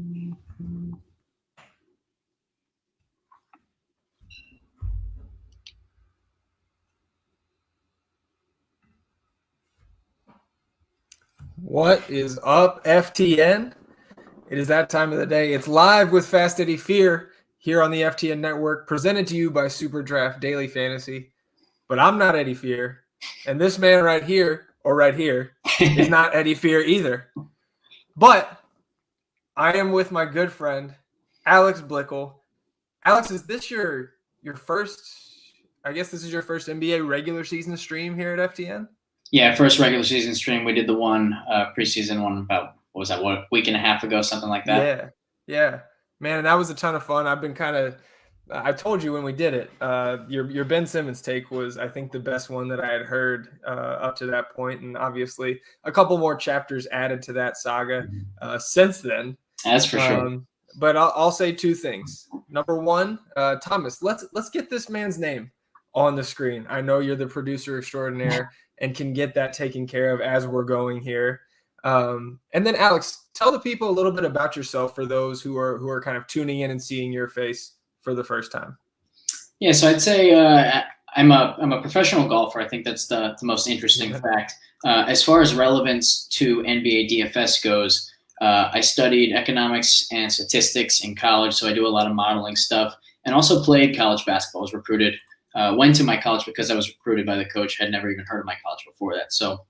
What is up, FTN? It is that time of the day. It's live with Fast Eddie Fear here on the FTN Network, presented to you by SuperDraft Daily Fantasy. But I'm not Eddie Fear, and this man right here is not Eddie Fear either. But I am with my good friend Alex Blickle. Alex, is this your first? I guess this is your first NBA regular season stream here at FTN. Yeah, first regular season stream. We did the one preseason one about, what was that, a week and a half ago, something like that? Yeah. Man, that was a ton of fun. I've been I told you when we did it, your Ben Simmons take was, I think, the best one that I had heard up to that point. And obviously a couple more chapters added to that saga since then. That's for sure. But I'll say two things. Number one, Thomas, let's get this man's name on the screen. I know you're the producer extraordinaire and can get that taken care of as we're going here. And then Alex, tell the people a little bit about yourself for those who are kind of tuning in and seeing your face for the first time. Yeah, so I'd say I'm a professional golfer. I think that's the most interesting fact. As far as relevance to NBA DFS goes, I studied economics and statistics in college, so I do a lot of modeling stuff, and also played college basketball. I was recruited. Went to my college because I was recruited by the coach. Had never even heard of my college before that. So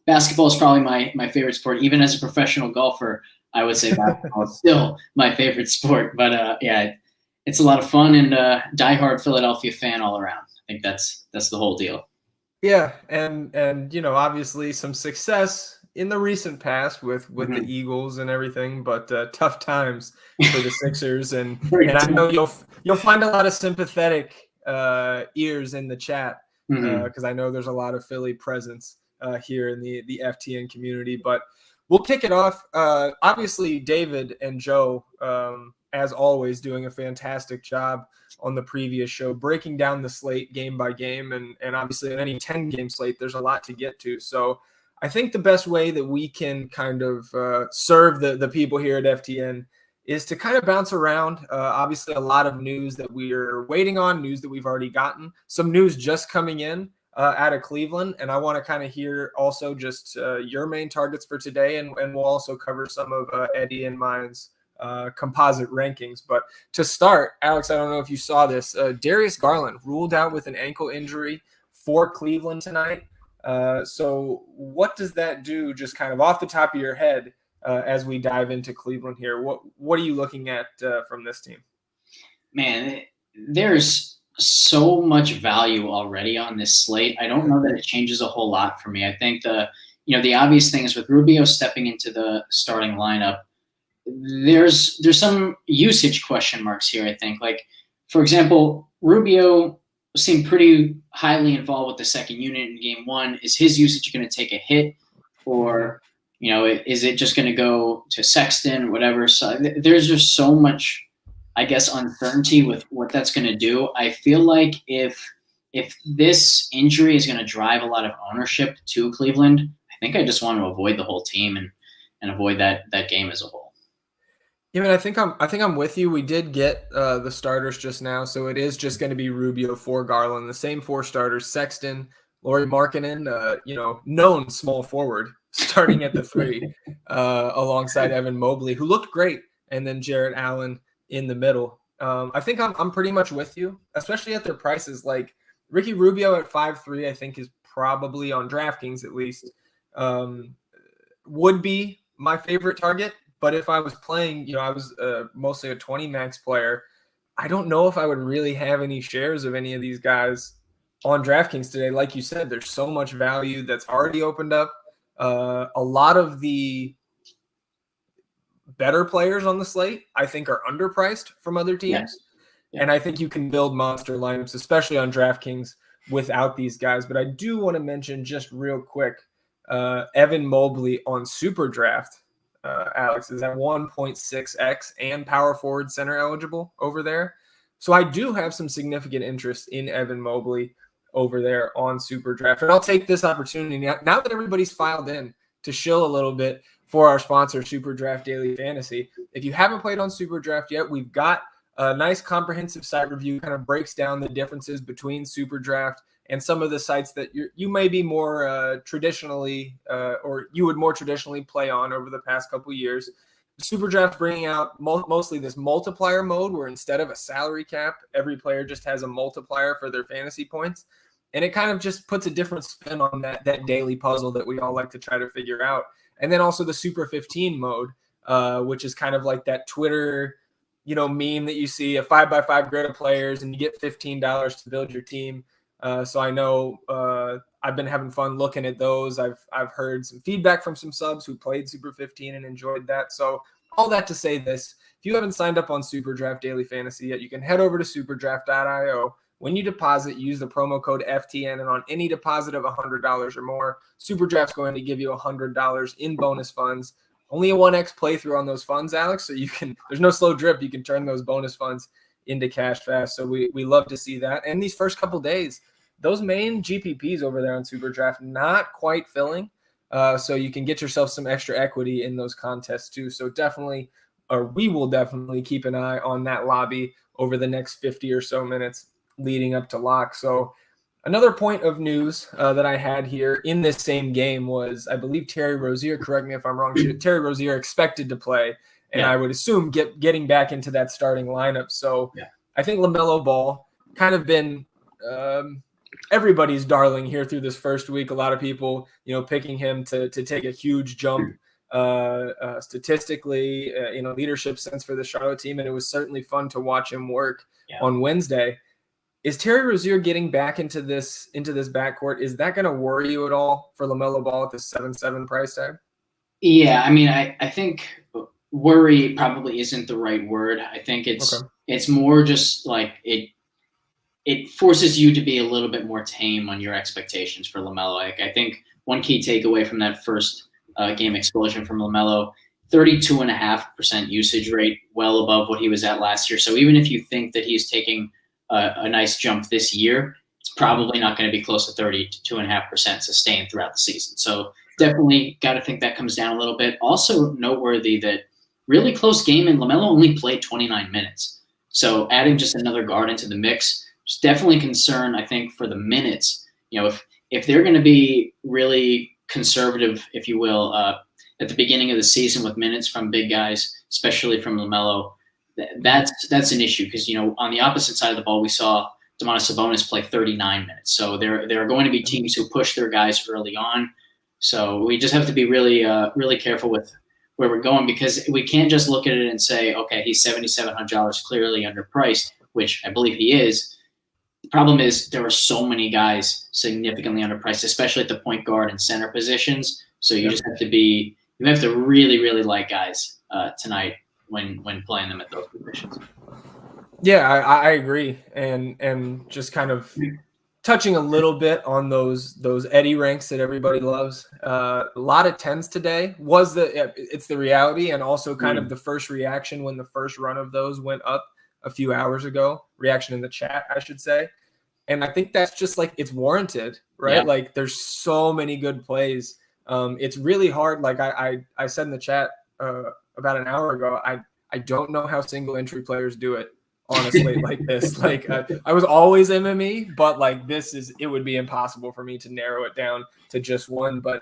basketball is probably my favorite sport. Even as a professional golfer, I would say basketball is still my favorite sport. But yeah, it's a lot of fun, and diehard Philadelphia fan all around. I think that's the whole deal. Yeah, and obviously some success in the recent past with the Eagles and everything, but tough times for the Sixers, and I know you'll find a lot of sympathetic ears in the chat because I know there's a lot of Philly presence here in the FTN community. But we'll kick it off. Obviously, David and Joe, as always, doing a fantastic job on the previous show, breaking down the slate game by game, and obviously in any 10-game slate, there's a lot to get to. So I think the best way that we can kind of serve the people here at FTN is to kind of bounce around. Obviously, a lot of news that we're waiting on, news that we've already gotten, some news just coming in out of Cleveland. And I want to kind of hear also just your main targets for today. And we'll also cover some of Eddie and mine's composite rankings. But to start, Alex, I don't know if you saw this. Darius Garland ruled out with an ankle injury for Cleveland tonight. So what does that do just kind of off the top of your head as we dive into Cleveland here? What are you looking at from this team? Man, there's so much value already on this slate. I don't know that it changes a whole lot for me. I think the obvious thing is with Rubio stepping into the starting lineup, there's some usage question marks here, I think. Like, for example, Rubio seemed pretty highly involved with the second unit in game one. Is his usage going to take a hit, or is it just going to go to Sexton, whatever? So there's just so much, I guess, uncertainty with what that's going to do. I feel like if this injury is going to drive a lot of ownership to Cleveland, I think I just want to avoid the whole team and avoid that game as a whole. Yeah, man, I think I'm with you. We did get the starters just now, so it is just going to be Rubio for Garland, the same four starters: Sexton, Lauri Markkanen, known small forward, starting at the 3, alongside Evan Mobley, who looked great, and then Jarrett Allen in the middle. I think I'm pretty much with you, especially at their prices. Like Ricky Rubio at 5'3", I think is probably on DraftKings at least, would be my favorite target. But if I was playing, I was mostly a 20 max player, I don't know if I would really have any shares of any of these guys on DraftKings today. Like you said, there's so much value that's already opened up. A lot of the better players on the slate, I think, are underpriced from other teams. Yeah. And I think you can build monster lineups, especially on DraftKings, without these guys. But I do want to mention just real quick, Evan Mobley on SuperDraft. Alex is at 1.6x and power forward center eligible over there. So I do have some significant interest in Evan Mobley over there on SuperDraft. And I'll take this opportunity now that everybody's filed in to shill a little bit for our sponsor, SuperDraft Daily Fantasy. If you haven't played on SuperDraft yet, we've got a nice comprehensive site review, kind of breaks down the differences between SuperDraft and some of the sites that you may be more traditionally or you would more traditionally play on over the past couple of years. SuperDraft bringing out mostly this multiplier mode where instead of a salary cap, every player just has a multiplier for their fantasy points. And it kind of just puts a different spin on that daily puzzle that we all like to try to figure out. And then also the Super 15 mode, which is kind of like that Twitter, meme that you see, a 5x5 grid of players and you get $15 to build your team. So I know I've been having fun looking at those. I've heard some feedback from some subs who played Super 15 and enjoyed that. So all that to say this, if you haven't signed up on SuperDraft Daily Fantasy yet, you can head over to superdraft.io. When you deposit, use the promo code FTN, and on any deposit of $100 or more, SuperDraft's going to give you $100 in bonus funds. Only a 1x playthrough on those funds, Alex, so there's no slow drip. You can turn those bonus funds into cash fast. So we love to see that. And these first couple days, those main GPPs over there on SuperDraft not quite filling. So you can get yourself some extra equity in those contests too. So we will definitely keep an eye on that lobby over the next 50 or so minutes leading up to lock. So another point of news that I had here in this same game was, I believe Terry Rozier, correct me if I'm wrong, Terry Rozier expected to play, and I would assume getting back into that starting lineup. So I think LaMelo Ball kind of been everybody's darling here through this first week. A lot of people, picking him to take a huge jump statistically, leadership sense for the Charlotte team. And it was certainly fun to watch him work on Wednesday. Is Terry Rozier getting back into this backcourt? Is that going to worry you at all for LaMelo Ball at the 7-7 price tag? Yeah, I mean, I think worry probably isn't the right word. I think it's more just like it forces you to be a little bit more tame on your expectations for LaMelo. Like, I think one key takeaway from that first game explosion from LaMelo, 32.5% usage rate, well above what he was at last year. So even if you think that he's taking a nice jump this year, it's probably not going to be close to 32.5% sustained throughout the season. So definitely got to think that comes down a little bit. Also noteworthy that really close game, and LaMelo only played 29 minutes. So adding just another guard into the mix is definitely concern, I think, for the minutes. If they're going to be really conservative, if you will, at the beginning of the season with minutes from big guys, especially from LaMelo, that's an issue because, on the opposite side of the ball, we saw Domantas Sabonis play 39 minutes. So there are going to be teams who push their guys early on. So we just have to be really, really careful with where we're going, because we can't just look at it and say, okay, he's $7,700 clearly underpriced, which I believe he is. The problem is there are so many guys significantly underpriced, especially at the point guard and center positions. So you just have to really, really like guys tonight when playing them at those positions. Yeah, I agree. And just kind of touching a little bit on those Eddie ranks that everybody loves. A lot of 10s today it's the reality, and also kind of the first reaction when the first run of those went up a few hours ago. Reaction in the chat, I should say. And I think that's just like, it's warranted, right? Yeah. Like, there's so many good plays. It's really hard. Like I said in the chat about an hour ago, I don't know how single entry players do it on a slate like this. Like I was always MME, but like it would be impossible for me to narrow it down to just one. But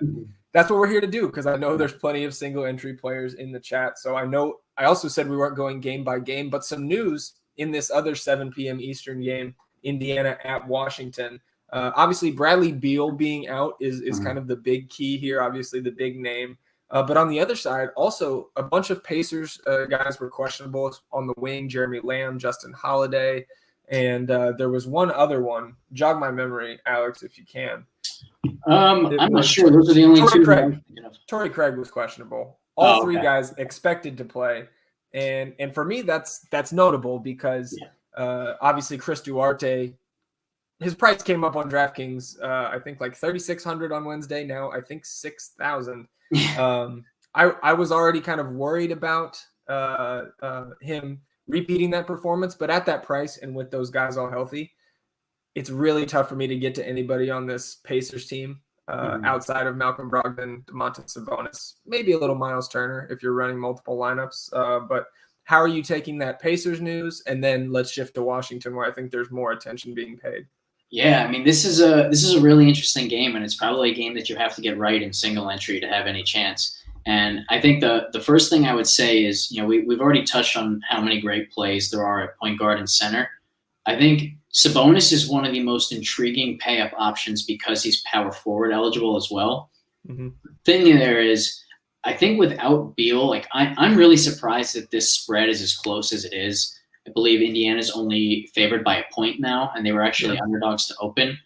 that's what we're here to do, because I know there's plenty of single entry players in the chat. So I also said we weren't going game by game, but some news in this other 7 p.m. Eastern game, Indiana at Washington. Obviously, Bradley Beal being out is kind of the big key here, obviously the big name. But on the other side, also a bunch of Pacers guys were questionable on the wing: Jeremy Lamb, Justin Holiday, and there was one other one. Jog my memory, Alex, if you can. I'm not sure. Those are the only two. Torrey Craig was questionable. All three guys expected to play, and for me, that's notable because obviously Chris Duarte, his price came up on DraftKings. I think like 3,600 on Wednesday. Now I think 6,000. I was already kind of worried about him repeating that performance, but at that price and with those guys all healthy, it's really tough for me to get to anybody on this Pacers team. outside of Malcolm Brogdon, Domantas Sabonis, maybe a little Miles Turner if you're running multiple lineups. But how are you taking that Pacers news? And then let's shift to Washington, where I think there's more attention being paid. Yeah, I mean, this is a really interesting game, and it's probably a game that you have to get right in single entry to have any chance. And I think the first thing I would say is, we've already touched on how many great plays there are at point guard and center. I think Sabonis is one of the most intriguing pay-up options because he's power forward eligible as well. Mm-hmm. Thing there is, I think without Beal, I'm really surprised that this spread is as close as it is. I believe Indiana's only favored by a point now, and they were actually underdogs to open.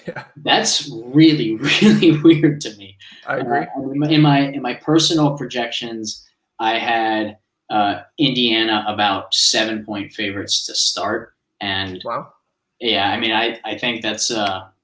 Yeah. That's really, really weird to me. I agree. In my personal projections, I had Indiana about 7-point favorites to start, and wow. Yeah, I mean, I think that's I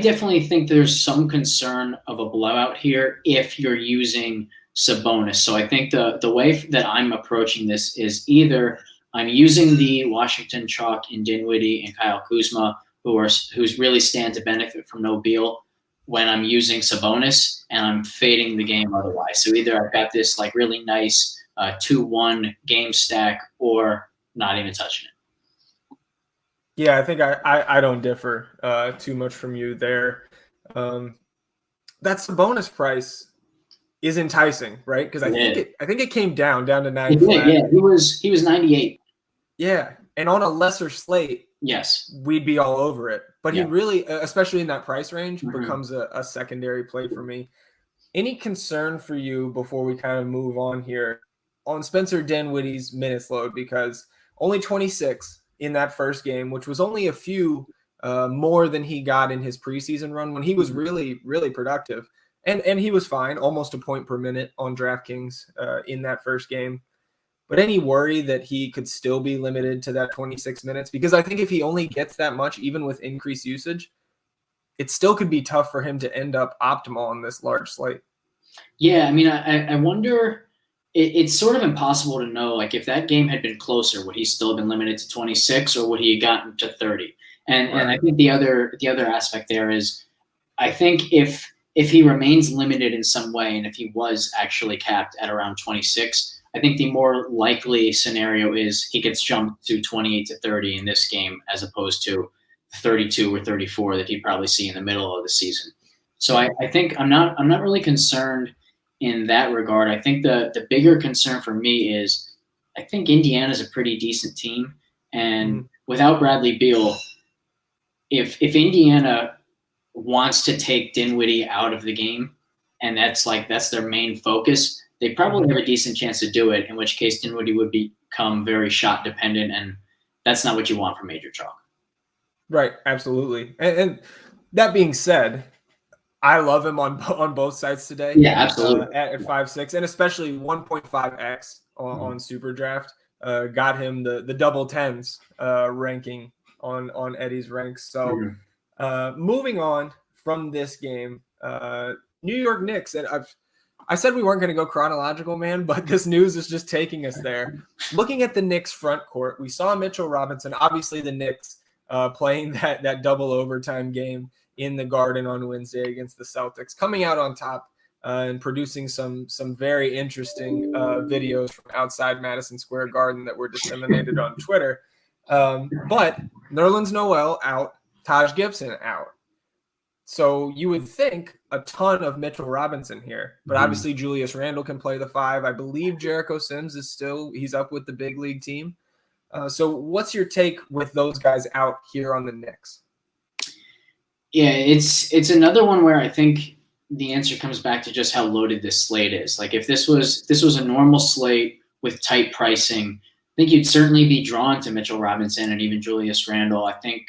definitely think there's some concern of a blowout here if you're using Sabonis. So I think the way that I'm approaching this is either I'm using the Washington chalk in Dinwiddie and Kyle Kuzma, who's really stand to benefit from no Beal, when I'm using Sabonis, and I'm fading the game otherwise. So either I've got this really nice 2-1 game stack, or not even touching it. Yeah, I think I don't differ too much from you there. That's the bonus price is enticing, right? Because I think it came down to 9 flat. Yeah, he was 98. Yeah, and on a lesser slate, yes, we'd be all over it. But he really, especially in that price range, becomes a secondary play for me. Any concern for you before we kind of move on here on Spencer Dinwiddie's minutes load? Because only 26 in that first game, which was only a few more than he got in his preseason run when he was really, really productive. And he was fine, almost a point per minute on DraftKings in that first game. But any worry that he could still be limited to that 26 minutes? Because I think if he only gets that much, even with increased usage, it still could be tough for him to end up optimal on this large slate. Yeah, I mean, I wonder, it's sort of impossible to know, if that game had been closer, would he still have been limited to 26, or would he have gotten to 30? And I think the other aspect there is, I think if he remains limited in some way, and if he was actually capped at around 26, I think the more likely scenario is he gets jumped to 28 to 30 in this game, as opposed to 32 or 34 that he'd probably see in the middle of the season. So I think I'm not really concerned in that regard. I think the bigger concern for me is I think Indiana's a pretty decent team, and without Bradley Beal, if Indiana wants to take Dinwiddie out of the game, and that's their main focus, they probably have a decent chance to do it, in which case Dinwiddie would become very shot dependent, and that's not what you want from Major Chalk. Right, absolutely. And that being said, I love him on both sides today. Yeah, absolutely. At 5.6, and especially 1.5x on SuperDraft got him the double tens ranking on Eddie's ranks. So moving on from this game, New York Knicks, and I said we weren't going to go chronological, man, but this news is just taking us there. Looking at the Knicks front court, we saw Mitchell Robinson, obviously the Knicks playing that double overtime game in the Garden on Wednesday against the Celtics, coming out on top and producing some very interesting videos from outside Madison Square Garden that were disseminated on Twitter. But Nerlens Noel out, Taj Gibson out. So you would think a ton of Mitchell Robinson here, but obviously Julius Randle can play the 5. I believe Jericho Sims he's up with the big league team. So what's your take with those guys out here on the Knicks? Yeah, it's another one where I think the answer comes back to just how loaded this slate is. If this was a normal slate with tight pricing, I think you'd certainly be drawn to Mitchell Robinson and even Julius Randle. I think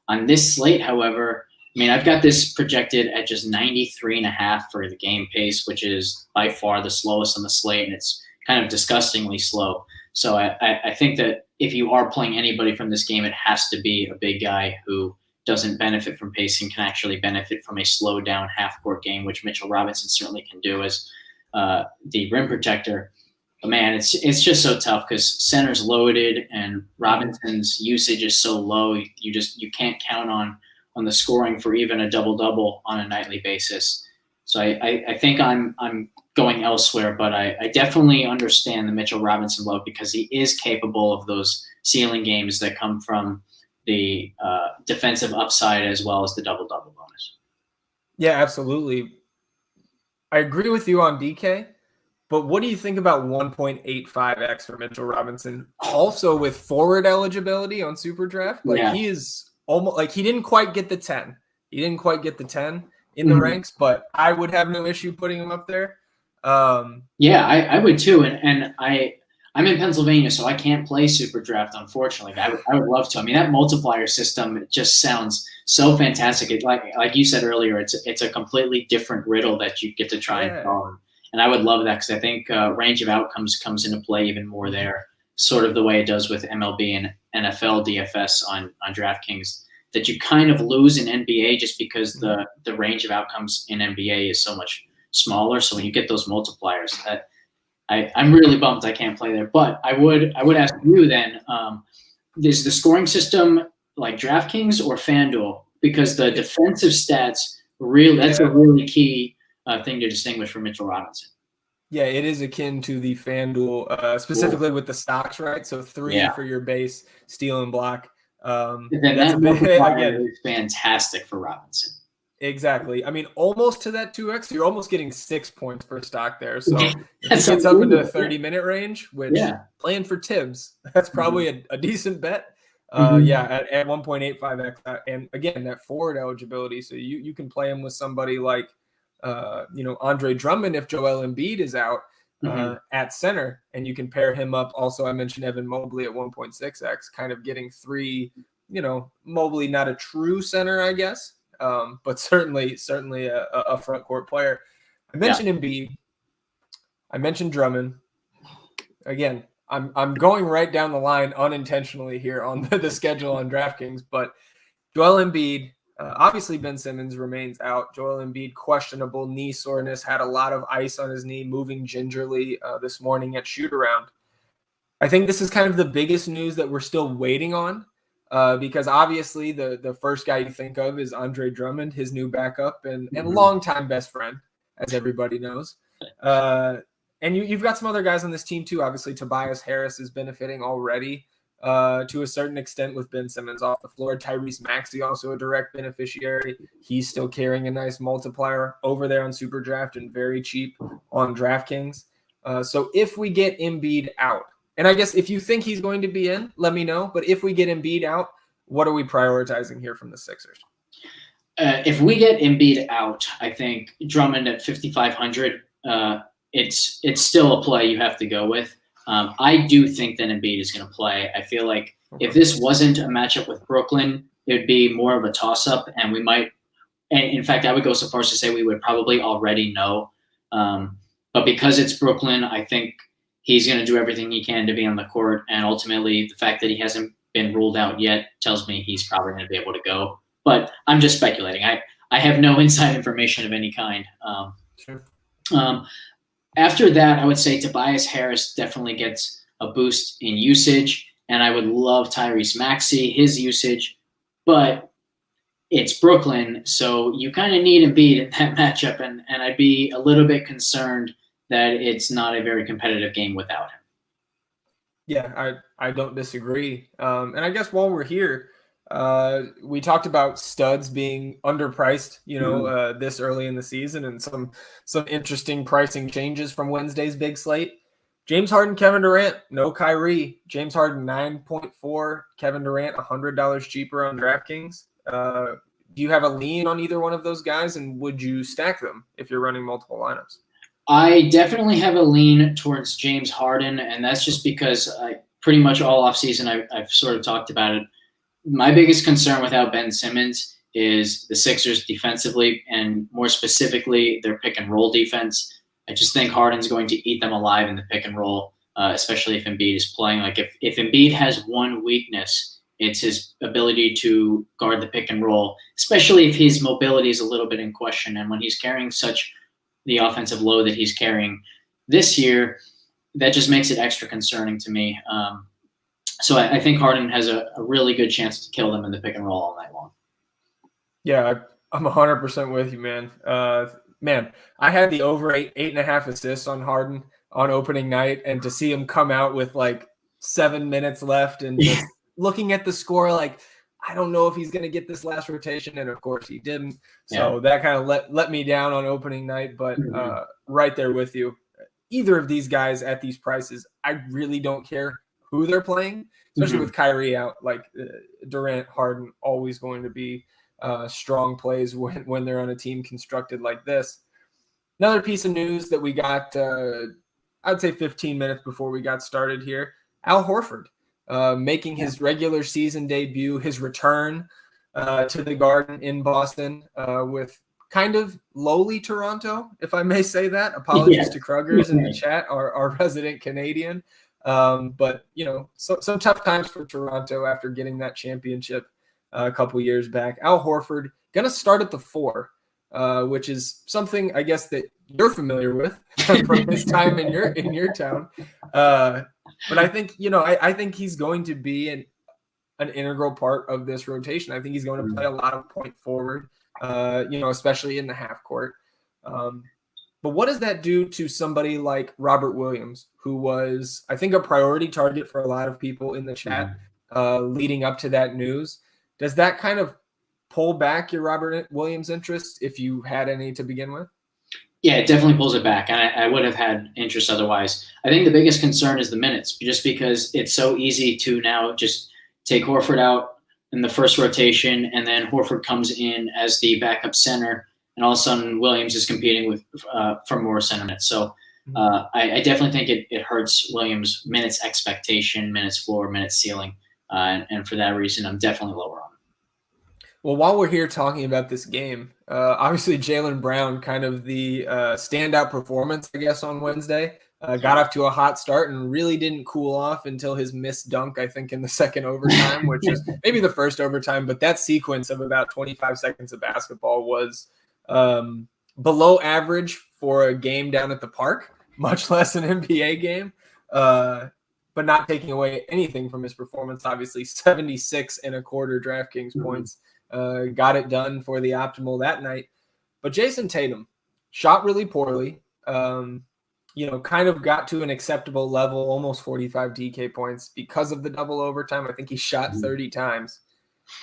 on this slate, however, I mean, I've got this projected at just 93.5 for the game pace, which is by far the slowest on the slate, and it's kind of disgustingly slow. So I think that if you are playing anybody from this game, it has to be a big guy who doesn't benefit from pacing, can actually benefit from a slowed down half-court game, which Mitchell Robinson certainly can do as the rim protector. But man, it's just so tough because center's loaded and Robinson's usage is so low. You can't count on on the scoring for even a double-double on a nightly basis. So I think I'm going elsewhere, but I definitely understand the Mitchell Robinson love because he is capable of those ceiling games that come from the defensive upside as well as the double-double bonus. Yeah, absolutely. I agree with you on DK, but what do you think about 1.85x for Mitchell Robinson? Also with forward eligibility on SuperDraft, he is almost like he didn't quite get the 10. He didn't quite get the 10 in the ranks, but I would have no issue putting him up there. I would too, and I'm in Pennsylvania, so I can't play SuperDraft, unfortunately. I would love to. I mean, that multiplier system, it just sounds so fantastic. It, like you said earlier, it's a completely different riddle that you get to try and solve. And I would love that because I think range of outcomes comes into play even more there, sort of the way it does with MLB and NFL DFS on DraftKings, that you kind of lose in NBA just because the range of outcomes in NBA is so much smaller. So when you get those multipliers, I'm really bummed I can't play there. But I would ask you then, is the scoring system like DraftKings or FanDuel? Because the defensive stats that's a really key thing to distinguish from Mitchell Robinson. Yeah, it is akin to the FanDuel, specifically with the stocks, right? So 3 for your base, steal and block. And then that multiplier is fantastic for Robinson. Exactly. I mean, almost to that 2x, you're almost getting 6 points per stock there. So if it gets up into the 30-minute range, which playing for Tibbs, that's probably a decent bet. At 1.85x. And again, that forward eligibility. So you can play him with somebody like, Andre Drummond if Joel Embiid is out at center, and you can pair him up. Also, I mentioned Evan Mobley at 1.6x, kind of getting 3, Mobley, not a true center, I guess. But certainly a front court player. I mentioned Embiid. I mentioned Drummond. Again, I'm going right down the line unintentionally here on the schedule on DraftKings, but Joel Embiid, obviously Ben Simmons remains out. Joel Embiid, questionable knee soreness, had a lot of ice on his knee, moving gingerly this morning at shoot-around. I think this is kind of the biggest news that we're still waiting on. Because obviously the first guy you think of is Andre Drummond, his new backup and longtime best friend, as everybody knows. And you've got some other guys on this team too. Obviously, Tobias Harris is benefiting already to a certain extent with Ben Simmons off the floor. Tyrese Maxey also a direct beneficiary. He's still carrying a nice multiplier over there on SuperDraft and very cheap on DraftKings. So if we get Embiid out, and I guess if you think he's going to be in, let me know. But if we get Embiid out, what are we prioritizing here from the Sixers? If we get Embiid out, I think Drummond at 5,500, it's still a play you have to go with. I do think that Embiid is going to play. I feel like if this wasn't a matchup with Brooklyn, it would be more of a toss-up, and we might – and in fact, I would go so far as to say we would probably already know. But because it's Brooklyn, I think – he's going to do everything he can to be on the court, and ultimately the fact that he hasn't been ruled out yet tells me he's probably going to be able to go. But I'm just speculating. I have no inside information of any kind. After that, I would say Tobias Harris definitely gets a boost in usage, and I would love Tyrese Maxey, his usage. But it's Brooklyn, so you kind of need Embiid in that matchup, and I'd be a little bit concerned that it's not a very competitive game without him. Yeah, I don't disagree. And I guess while we're here, we talked about studs being underpriced, this early in the season, and some interesting pricing changes from Wednesday's big slate. James Harden, Kevin Durant, no Kyrie. James Harden 9.4, Kevin Durant $100 cheaper on DraftKings. Do you have a lean on either one of those guys, and would you stack them if you're running multiple lineups? I definitely have a lean towards James Harden, and that's just because pretty much all offseason I've sort of talked about it. My biggest concern without Ben Simmons is the Sixers defensively, and more specifically their pick and roll defense. I just think Harden's going to eat them alive in the pick and roll, especially if Embiid is playing. Like if Embiid has one weakness, it's his ability to guard the pick and roll, especially if his mobility is a little bit in question. And when he's carrying the offensive load that he's carrying this year, that just makes it extra concerning to me. So I think Harden has a really good chance to kill them in the pick and roll all night long. Yeah, I'm 100% with you, man. Man, I had the over 8.5 assists on Harden on opening night, and to see him come out with like 7 minutes left and just looking at the score, like, I don't know if he's going to get this last rotation, and of course he didn't. So that kind of let me down on opening night, but right there with you. Either of these guys at these prices, I really don't care who they're playing, especially with Kyrie out. Like Durant, Harden, always going to be strong plays when they're on a team constructed like this. Another piece of news that we got, I'd say 15 minutes before we got started here, Al Horford making his regular season debut, his return to the Garden in Boston with kind of lowly Toronto, if I may say that. Apologies to Kruggers in the chat, our resident Canadian. But, some tough times for Toronto after getting that championship a couple years back. Al Horford going to start at the 4, which is something I guess that you're familiar with from his time in your town. But I think, I think he's going to be an integral part of this rotation. I think he's going to play a lot of point forward, especially in the half court. But what does that do to somebody like Robert Williams, who was, I think, a priority target for a lot of people in the chat leading up to that news? Does that kind of pull back your Robert Williams interest if you had any to begin with? Yeah, it definitely pulls it back. And I would have had interest otherwise. I think the biggest concern is the minutes, just because it's so easy to now just take Horford out in the first rotation, and then Horford comes in as the backup center, and all of a sudden Williams is competing with for more center minutes. So I definitely think it hurts Williams' minutes expectation, minutes floor, minutes ceiling. And for that reason, I'm definitely lower on him. Well, while we're here talking about this game, obviously Jaylen Brown, kind of the standout performance, I guess, on Wednesday. Got off to a hot start and really didn't cool off until his missed dunk, I think, in the second overtime, which is maybe the first overtime. But that sequence of about 25 seconds of basketball was below average for a game down at the park, much less an NBA game. But not taking away anything from his performance. Obviously, 76 and a quarter DraftKings points. Got it done for the optimal that night. But Jason Tatum shot really poorly. Kind of got to an acceptable level, almost 45 DK points because of the double overtime. I think he shot 30 times.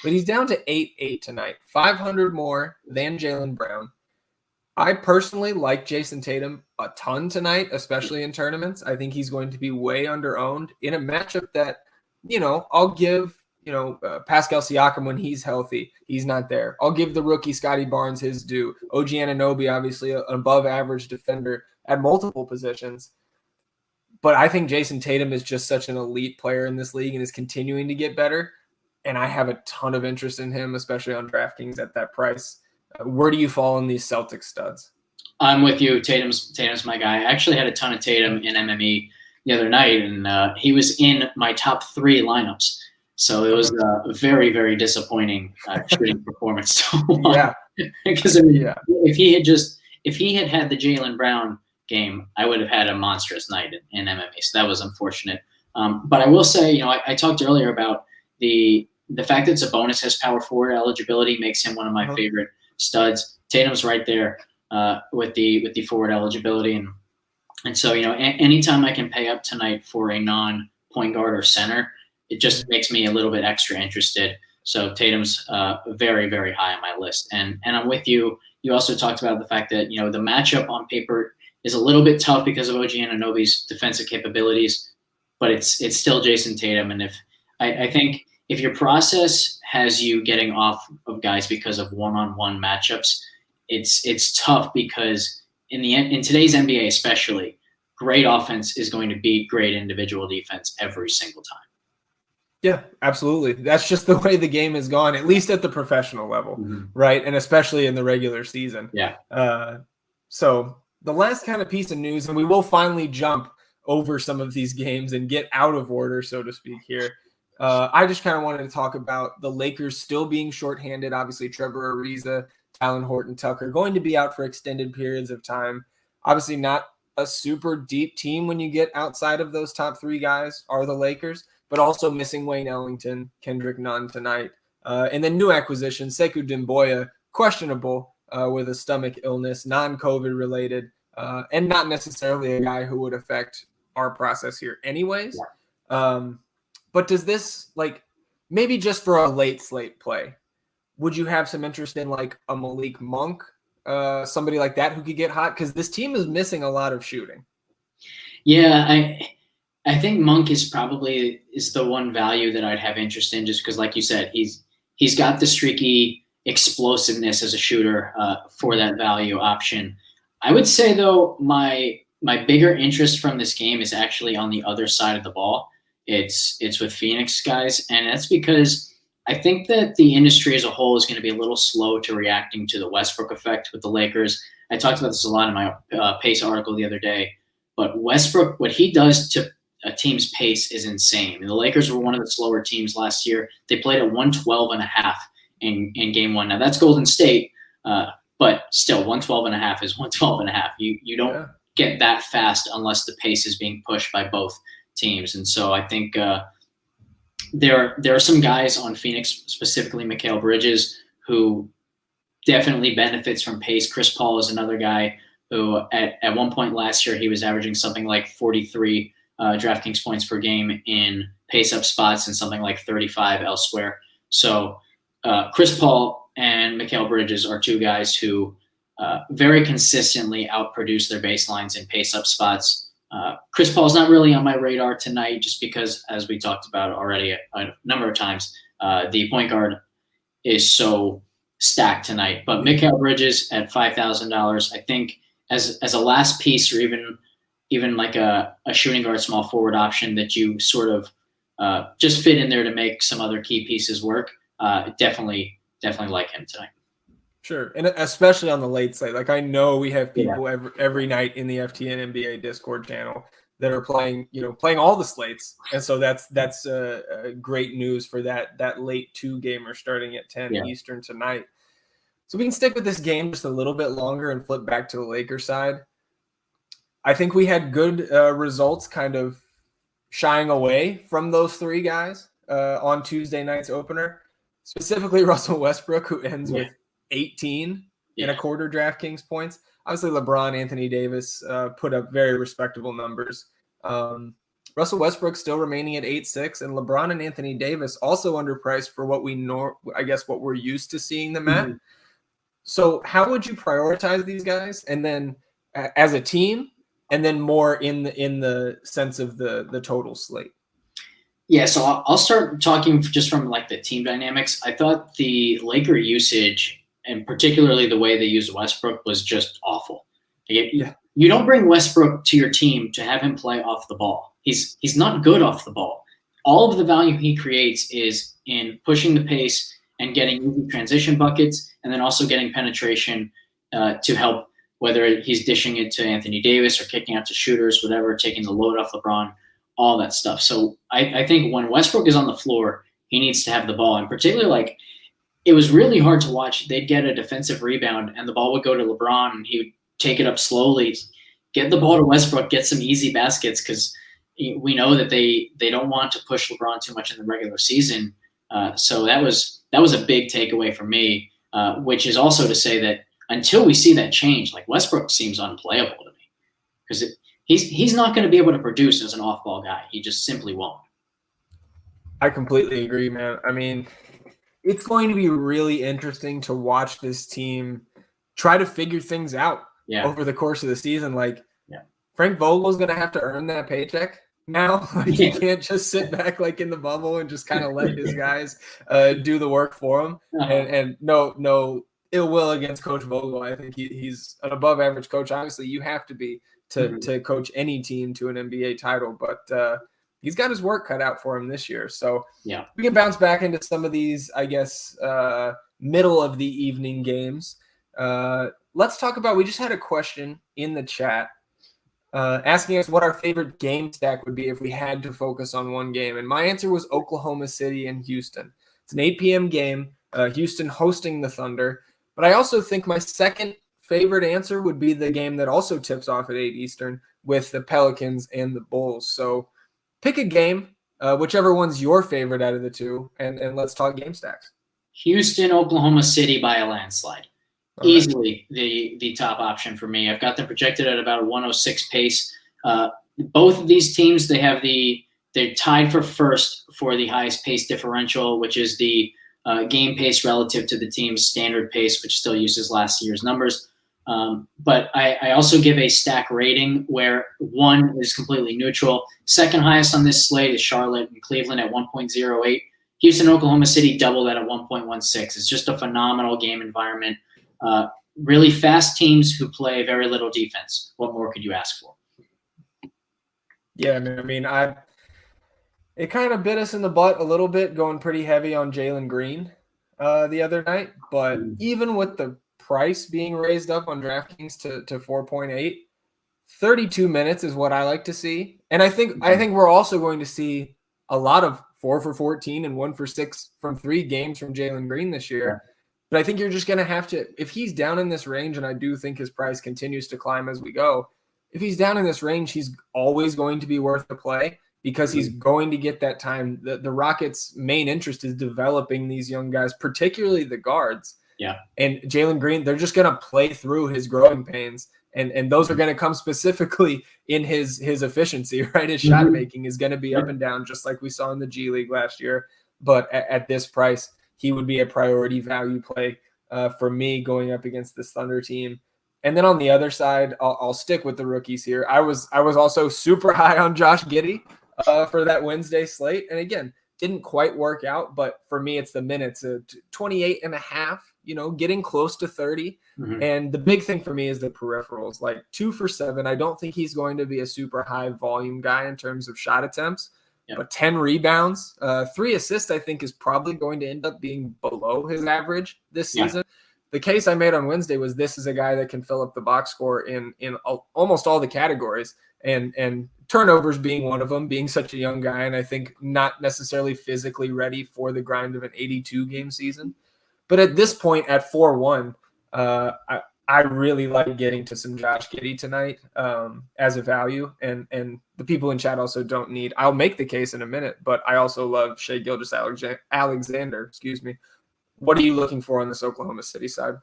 But he's down to 8-8 tonight, 500 more than Jaylen Brown. I personally like Jason Tatum a ton tonight, especially in tournaments. I think he's going to be way under-owned in a matchup that, I'll give, Pascal Siakam when he's healthy. He's not there. I'll give the rookie Scotty Barnes his due. OG Anunoby, obviously an above-average defender at multiple positions. But I think Jason Tatum is just such an elite player in this league and is continuing to get better. And I have a ton of interest in him, especially on DraftKings at that price. Where do you fall in these Celtics studs? I'm with you. Tatum's my guy. I actually had a ton of Tatum in MME the other night, and he was in my top 3 lineups. So it was a very, very disappointing shooting performance. Yeah. Because if he had had the Jaylen Brown game, I would have had a monstrous night in MMA. So that was unfortunate. But I will say, I talked earlier about the fact that Sabonis has power forward eligibility makes him one of my favorite studs. Tatum's right there with the forward eligibility, and so anytime I can pay up tonight for a non-point guard or center, it just makes me a little bit extra interested. So Tatum's very, very high on my list, and I'm with you. You also talked about the fact that the matchup on paper is a little bit tough because of OG Anunoby's defensive capabilities, but it's still Jason Tatum, and I think if your process has you getting off of guys because of one-on-one matchups, it's tough because in today's NBA especially, great offense is going to beat great individual defense every single time. Yeah, absolutely. That's just the way the game has gone, at least at the professional level, right? And especially in the regular season. Yeah. So the last kind of piece of news, and we will finally jump over some of these games and get out of order, so to speak here. I just kind of wanted to talk about the Lakers still being shorthanded. Obviously, Trevor Ariza, Talen Horton-Tucker going to be out for extended periods of time. Obviously, not a super deep team when you get outside of those top 3 guys are the Lakers, but also missing Wayne Ellington, Kendrick Nunn tonight. And then new acquisition, Sekou Doumbouya, questionable with a stomach illness, non-COVID related, and not necessarily a guy who would affect our process here anyways. But does this, like, maybe just for a late slate play, would you have some interest in like a Malik Monk, somebody like that who could get hot? Because this team is missing a lot of shooting. Yeah, I think Monk is the one value that I'd have interest in, just because, like you said, he's got the streaky explosiveness as a shooter for that value option. I would say, though, my bigger interest from this game is actually on the other side of the ball. It's with Phoenix guys, and that's because I think that the industry as a whole is going to be a little slow to reacting to the Westbrook effect with the Lakers. I talked about this a lot in my pace article the other day, but Westbrook, what he does to a team's pace is insane. The Lakers were one of the slower teams last year. They played at 112.5 in game one. Now that's Golden State, but still 112.5 is 112.5. You don't get that fast unless the pace is being pushed by both teams. And so I think there are some guys on Phoenix, specifically Mikal Bridges, who definitely benefits from pace. Chris Paul is another guy who at one point last year, he was averaging something like 43 DraftKings points per game in pace-up spots and something like 35 elsewhere. So Chris Paul and Mikal Bridges are two guys who very consistently outproduce their baselines in pace-up spots. Chris Paul's not really on my radar tonight just because, as we talked about already a number of times, the point guard is so stacked tonight. But Mikal Bridges at $5,000, I think as a last piece, or even like a shooting guard, small forward option that you sort of just fit in there to make some other key pieces work, definitely like him tonight. Sure, and especially on the late slate. Like, I know we have people every night in the FTN NBA Discord channel that are playing all the slates, and so that's great news for that late 2-gamer starting at 10 Eastern tonight. So we can stick with this game just a little bit longer and flip back to the Lakers side. I think we had good results, kind of shying away from those three guys on Tuesday night's opener, specifically Russell Westbrook, who ends with 18 and a quarter DraftKings points. Obviously, LeBron, Anthony Davis put up very respectable numbers. Russell Westbrook still remaining at 8.6, and LeBron and Anthony Davis also underpriced for what what we're used to seeing them at. So how would you prioritize these guys, and then as a team, and then more in the sense of the total slate? Yeah, so I'll start talking just from like the team dynamics. I thought the Laker usage, and particularly the way they used Westbrook, was just awful. You don't bring Westbrook to your team to have him play off the ball. He's not good off the ball. All of the value he creates is in pushing the pace and getting easy transition buckets, and then also getting penetration to help, whether he's dishing it to Anthony Davis or kicking out to shooters, whatever, taking the load off LeBron, all that stuff. So I think when Westbrook is on the floor, he needs to have the ball. And particularly, like, it was really hard to watch. They'd get a defensive rebound, and the ball would go to LeBron, and he would take it up slowly, get the ball to Westbrook, get some easy baskets, because we know that they don't want to push LeBron too much in the regular season. So that was a big takeaway for me, which is also to say that until we see that change, like, Westbrook seems unplayable to me, because he's not going to be able to produce as an off-ball guy. He just simply won't. I completely agree, man. I mean, it's going to be really interesting to watch this team try to figure things out over the course of the season. Like, Frank Vogel's going to have to earn that paycheck now. Like, he can't just sit back like in the bubble and just kind of let his guys do the work for him. And no ill will against Coach Vogel. I think he's an above average coach. Obviously, you have to be to coach any team to an NBA title, but he's got his work cut out for him this year. So we can bounce back into some of these, I guess, middle of the evening games. Let's talk about, we just had a question in the chat asking us what our favorite game stack would be if we had to focus on one game. And my answer was Oklahoma City and Houston. It's an 8 p.m. game, Houston hosting the Thunder. But I also think my second favorite answer would be the game that also tips off at 8 Eastern with the Pelicans and the Bulls. So pick a game, whichever one's your favorite out of the two, and let's talk game stacks. Houston, Oklahoma City by a landslide. Easily the top option for me. I've got them projected at about a 106 pace. Both of these teams, they're tied for first for the highest pace differential, which is the game pace relative to the team's standard pace, which still uses last year's numbers. But I also give a stack rating where 1 is completely neutral. Second highest on this slate is Charlotte and Cleveland at 1.08. Houston, Oklahoma City doubled that at 1.16. It's just a phenomenal game environment. Really fast teams who play very little defense. What more could you ask for? Yeah, it kind of bit us in the butt a little bit, going pretty heavy on Jalen Green the other night. But even with the price being raised up on DraftKings to 4.8, 32 minutes is what I like to see. And I think we're also going to see a lot of 4 for 14 and 1 for 6 from 3 games from Jalen Green this year. Yeah. But I think you're just going to have to, if he's down in this range, and I do think his price continues to climb as we go, if he's down in this range, he's always going to be worth the play because he's going to get that time. The Rockets' main interest is developing these young guys, particularly the guards. Yeah. And Jalen Green, they're just going to play through his growing pains. And those are going to come specifically in his efficiency, right? His shot making is going to be up and down, just like we saw in the G League last year. But at this price, he would be a priority value play for me going up against this Thunder team. And then on the other side, I'll stick with the rookies here. I was also super high on Josh Giddey for that Wednesday slate. And again, didn't quite work out, but for me, it's the minutes, 28 and a half, getting close to 30. Mm-hmm. And the big thing for me is the peripherals, like 2 for 7. I don't think he's going to be a super high volume guy in terms of shot attempts, but 10 rebounds, 3 assists, I think is probably going to end up being below his average this season. The case I made on Wednesday was this is a guy that can fill up the box score in almost all the categories, and turnovers being one of them, being such a young guy, and I think not necessarily physically ready for the grind of an 82-game season. But at this point, at 4-1, I really like getting to some Josh Giddey tonight as a value, and the people in chat also don't need. I'll make the case in a minute, but I also love Shai Gilgeous-Alexander. Excuse me. What are you looking for on this Oklahoma City side?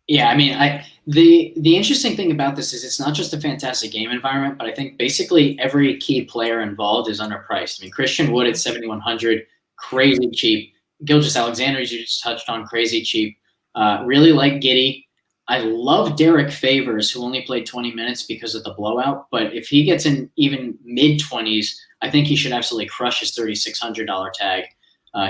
Yeah, the interesting thing about this is it's not just a fantastic game environment, but I think basically every key player involved is underpriced. Christian Wood at 7,100, crazy cheap. Gilgeous-Alexander, as you just touched on, crazy cheap. Really like Giddey. I love Derek Favors, who only played 20 minutes because of the blowout. But if he gets in even mid-20s, I think he should absolutely crush his $3,600 tag.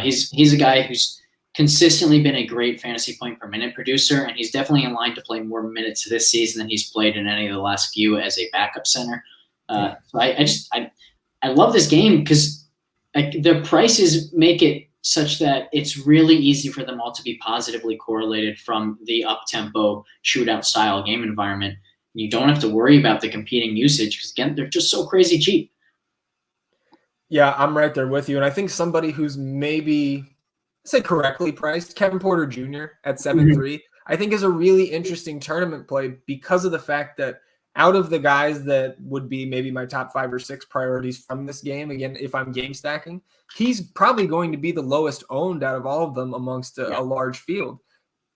He's a guy who's consistently been a great fantasy point per minute producer, and he's definitely in line to play more minutes this season than he's played in any of the last few as a backup center. So I love this game because the prices make it such that it's really easy for them all to be positively correlated from the up-tempo shootout style game environment. You don't have to worry about the competing usage because, again, they're just so crazy cheap. Yeah, I'm right there with you. And I think somebody who's maybe – say correctly priced, Kevin Porter Jr. at 7.3, I think is a really interesting tournament play because of the fact that out of the guys that would be maybe my top 5 or 6 priorities from this game, again, if I'm game stacking, he's probably going to be the lowest owned out of all of them amongst a large field.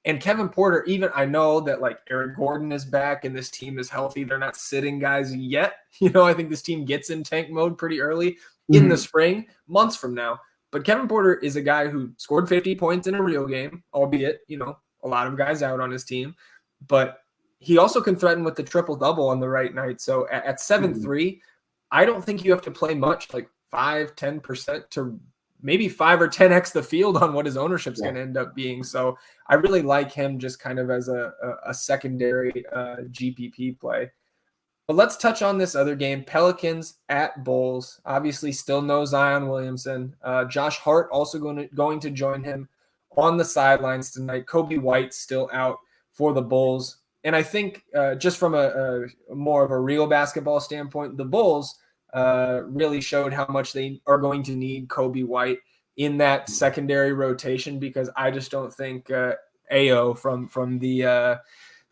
And Kevin Porter, even I know that like Eric Gordon is back and this team is healthy. They're not sitting guys yet. I think this team gets in tank mode pretty early in the spring, months from now. But Kevin Porter is a guy who scored 50 points in a real game, albeit, a lot of guys out on his team. But he also can threaten with the triple-double on the right night. So at 7.3, I don't think you have to play much, like 5-10% to maybe 5 or 10x the field on what his ownership is going to end up being. So I really like him just kind of as a secondary GPP play. But let's touch on this other game, Pelicans at Bulls. Obviously, still no Zion Williamson. Josh Hart also going to join him on the sidelines tonight. Kobe White still out for the Bulls. And I think just from a more of a real basketball standpoint, the Bulls really showed how much they are going to need Kobe White in that secondary rotation because I just don't think Ayo from the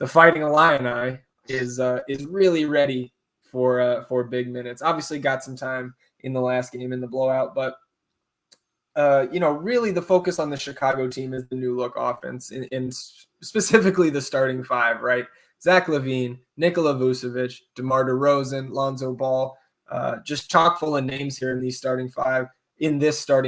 Fighting Illini is really ready for big minutes. Obviously got some time in the last game in the blowout, but really the focus on the Chicago team is the new look offense, in specifically the starting five, right? Zach LaVine, Nikola Vucevic, DeMar DeRozan, Lonzo Ball, just chock full of names here in this starting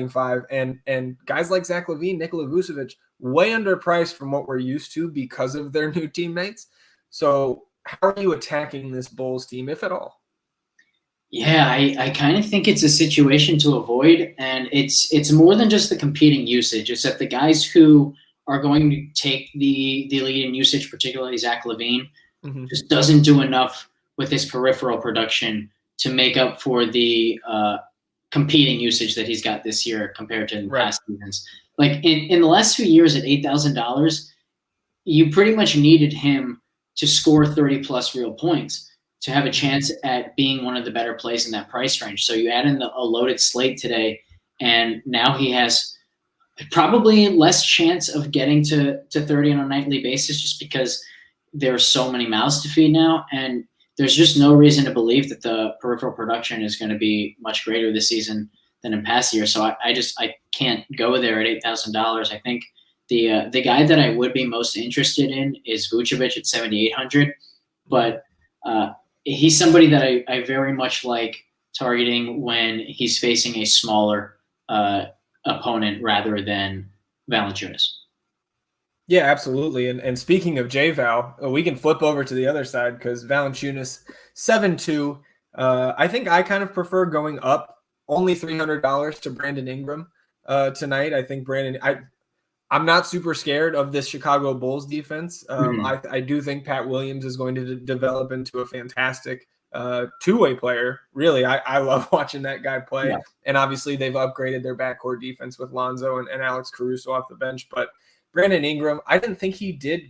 five, and guys like Zach LaVine, Nikola Vucevic, way underpriced from what we're used to because of their new teammates. So how are you attacking this Bulls team, if at all? Yeah, I kind of think it's a situation to avoid, and it's more than just the competing usage. It's that the guys who are going to take the lead in usage, particularly Zach LaVine, just doesn't do enough with his peripheral production to make up for the competing usage that he's got this year compared to past seasons. Like in the last few years at $8,000, you pretty much needed him to score 30+ real points to have a chance at being one of the better plays in that price range. So you add in a loaded slate today, and now he has probably less chance of getting to 30 on a nightly basis just because there are so many mouths to feed now. And there's just no reason to believe that the peripheral production is going to be much greater this season than in past years. So I can't go there at $8,000. I think the guy that I would be most interested in is Vucevic at 7,800, but he's somebody that I very much like targeting when he's facing a smaller opponent rather than Valanciunas. Yeah, absolutely. And speaking of J-Val, we can flip over to the other side because Valanciunas 7-2. I think I kind of prefer going up only $300 to Brandon Ingram tonight. I think I'm not super scared of this Chicago Bulls defense. I do think Pat Williams is going to develop into a fantastic two-way player. Really, I love watching that guy play. Yeah. And obviously they've upgraded their backcourt defense with Lonzo and Alex Caruso off the bench. But Brandon Ingram, I didn't think he did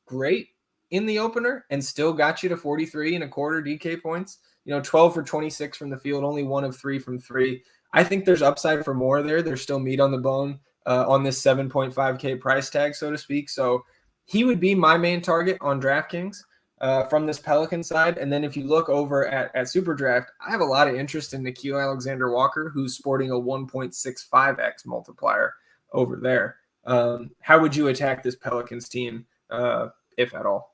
great in the opener and still got you to 43.25 DK points. 12 for 26 from the field, only 1 of 3 from 3. I think there's upside for more there. There's still meat on the bone on this 7.5K price tag, so to speak. So he would be my main target on DraftKings from this Pelican side. And then if you look over at SuperDraft, I have a lot of interest in Nickeil Alexander-Walker, who's sporting a 1.65x multiplier over there. How would you attack this Pelicans team, if at all?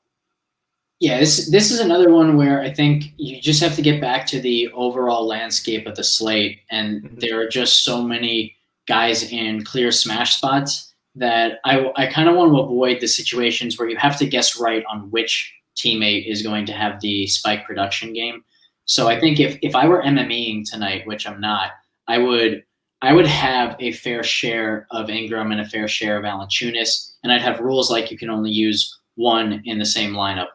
Yeah, this is another one where I think you just have to get back to the overall landscape of the slate. And there are just so many guys in clear smash spots that I kind of want to avoid the situations where you have to guess right on which teammate is going to have the spike production game. So I think if I were MMEing tonight, which I'm not, I would have a fair share of Ingram and a fair share of Valanciunas, and I'd have rules like you can only use one in the same lineup.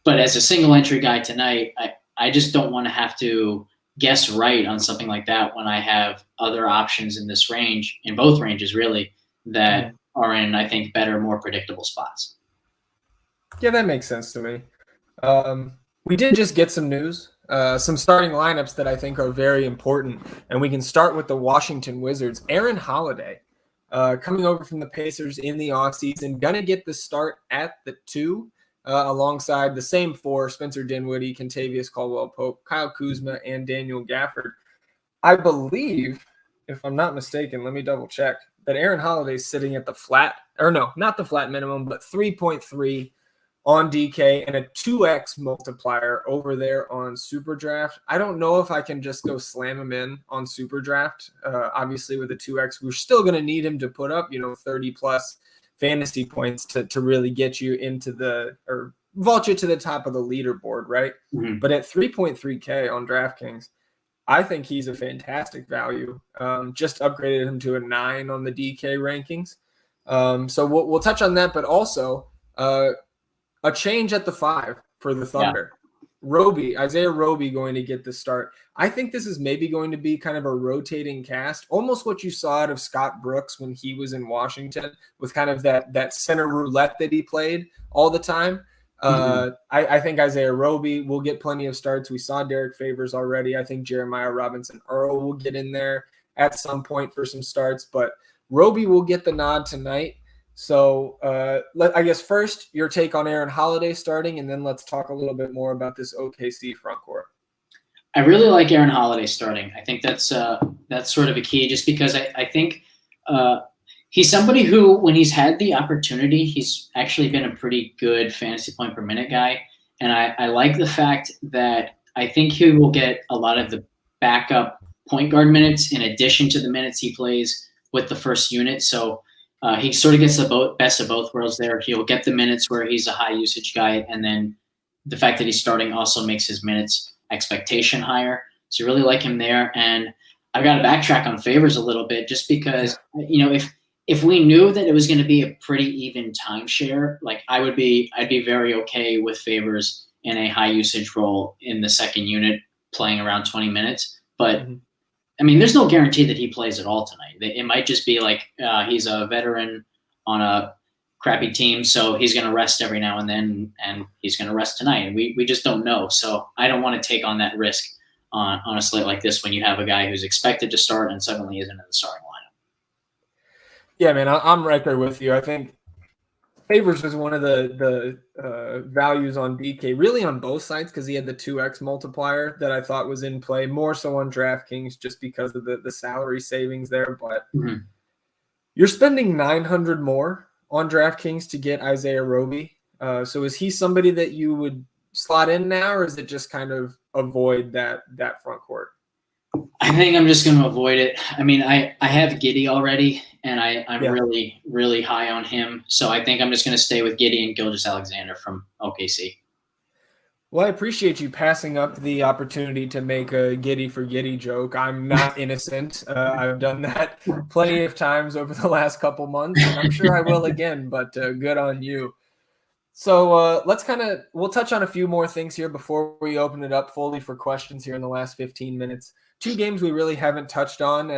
But as a single entry guy tonight, I just don't want to have to guess right on something like that when I have other options in this range, in both ranges really, that are in, I think, better, more predictable spots. Yeah, that makes sense to me. We did just get some news, some starting lineups that I think are very important, and we can start with the Washington Wizards. Aaron Holiday, coming over from the Pacers in the offseason, going to get the start at the 2, alongside the same 4, Spencer Dinwiddie, Kentavious Caldwell-Pope, Kyle Kuzma, and Daniel Gafford. I believe, if I'm not mistaken, let me double check, that Aaron Holiday is sitting at the flat, or no, not the flat minimum, but 3.3 on DK and a 2x multiplier over there on SuperDraft. I don't know if I can just go slam him in on SuperDraft. Obviously, with a 2x, we're still going to need him to put up, 30+ fantasy points to really get you into or vault you to the top of the leaderboard, right? But at 3.3K on DraftKings, I think he's a fantastic value. Just upgraded him to a 9 on the DK rankings. So we'll touch on that, but also a change at the 5 for the Thunder. Yeah. Isaiah Roby going to get the start. I think this is maybe going to be kind of a rotating cast, almost what you saw out of Scott Brooks when he was in Washington, with kind of that center roulette that he played all the time. I think Isaiah Roby will get plenty of starts. We saw Derek Favors already. I think Jeremiah Robinson-Earl will get in there at some point for some starts, but Roby will get the nod tonight. So I guess first your take on Aaron Holiday starting, and then let's talk a little bit more about this OKC front court. I really like Aaron Holiday starting. I think that's sort of a key, just because I think he's somebody who, when he's had the opportunity, he's actually been a pretty good fantasy point per minute guy. And I like the fact that I think he will get a lot of the backup point guard minutes in addition to the minutes he plays with the first unit. So he sort of gets the best of both worlds there. He'll get the minutes where he's a high usage guy, and then the fact that he's starting also makes his minutes expectation higher. So you really like him there. And I've got to backtrack on Favors a little bit, just because, if we knew that it was going to be a pretty even timeshare, like I'd be very okay with Favors in a high usage role in the second unit playing around 20 minutes. But I mean, there's no guarantee that he plays at all tonight. It might just be like he's a veteran on a crappy team, so he's going to rest every now and then, and he's going to rest tonight. And we just don't know. So I don't want to take on that risk on a slate like this when you have a guy who's expected to start and suddenly isn't in the starting lineup. Yeah, man, I'm right there with you. I think Favors was one of the values on DK, really on both sides, because he had the 2x multiplier that I thought was in play, more so on DraftKings just because of the salary savings there. But you're spending $900 more on DraftKings to get Isaiah Roby. So is he somebody that you would slot in now, or is it just kind of avoid that front court? I think I'm just going to avoid it. I mean, I have Giddey already, and I'm really, really high on him. So I think I'm just going to stay with Giddey and Gilgeous-Alexander from OKC. Well, I appreciate you passing up the opportunity to make a Giddey for Giddey joke. I'm not innocent. I've done that plenty of times over the last couple months, and I'm sure I will again, but good on you. So we'll touch on a few more things here before we open it up fully for questions here in the last 15 minutes. Two games we really haven't touched on,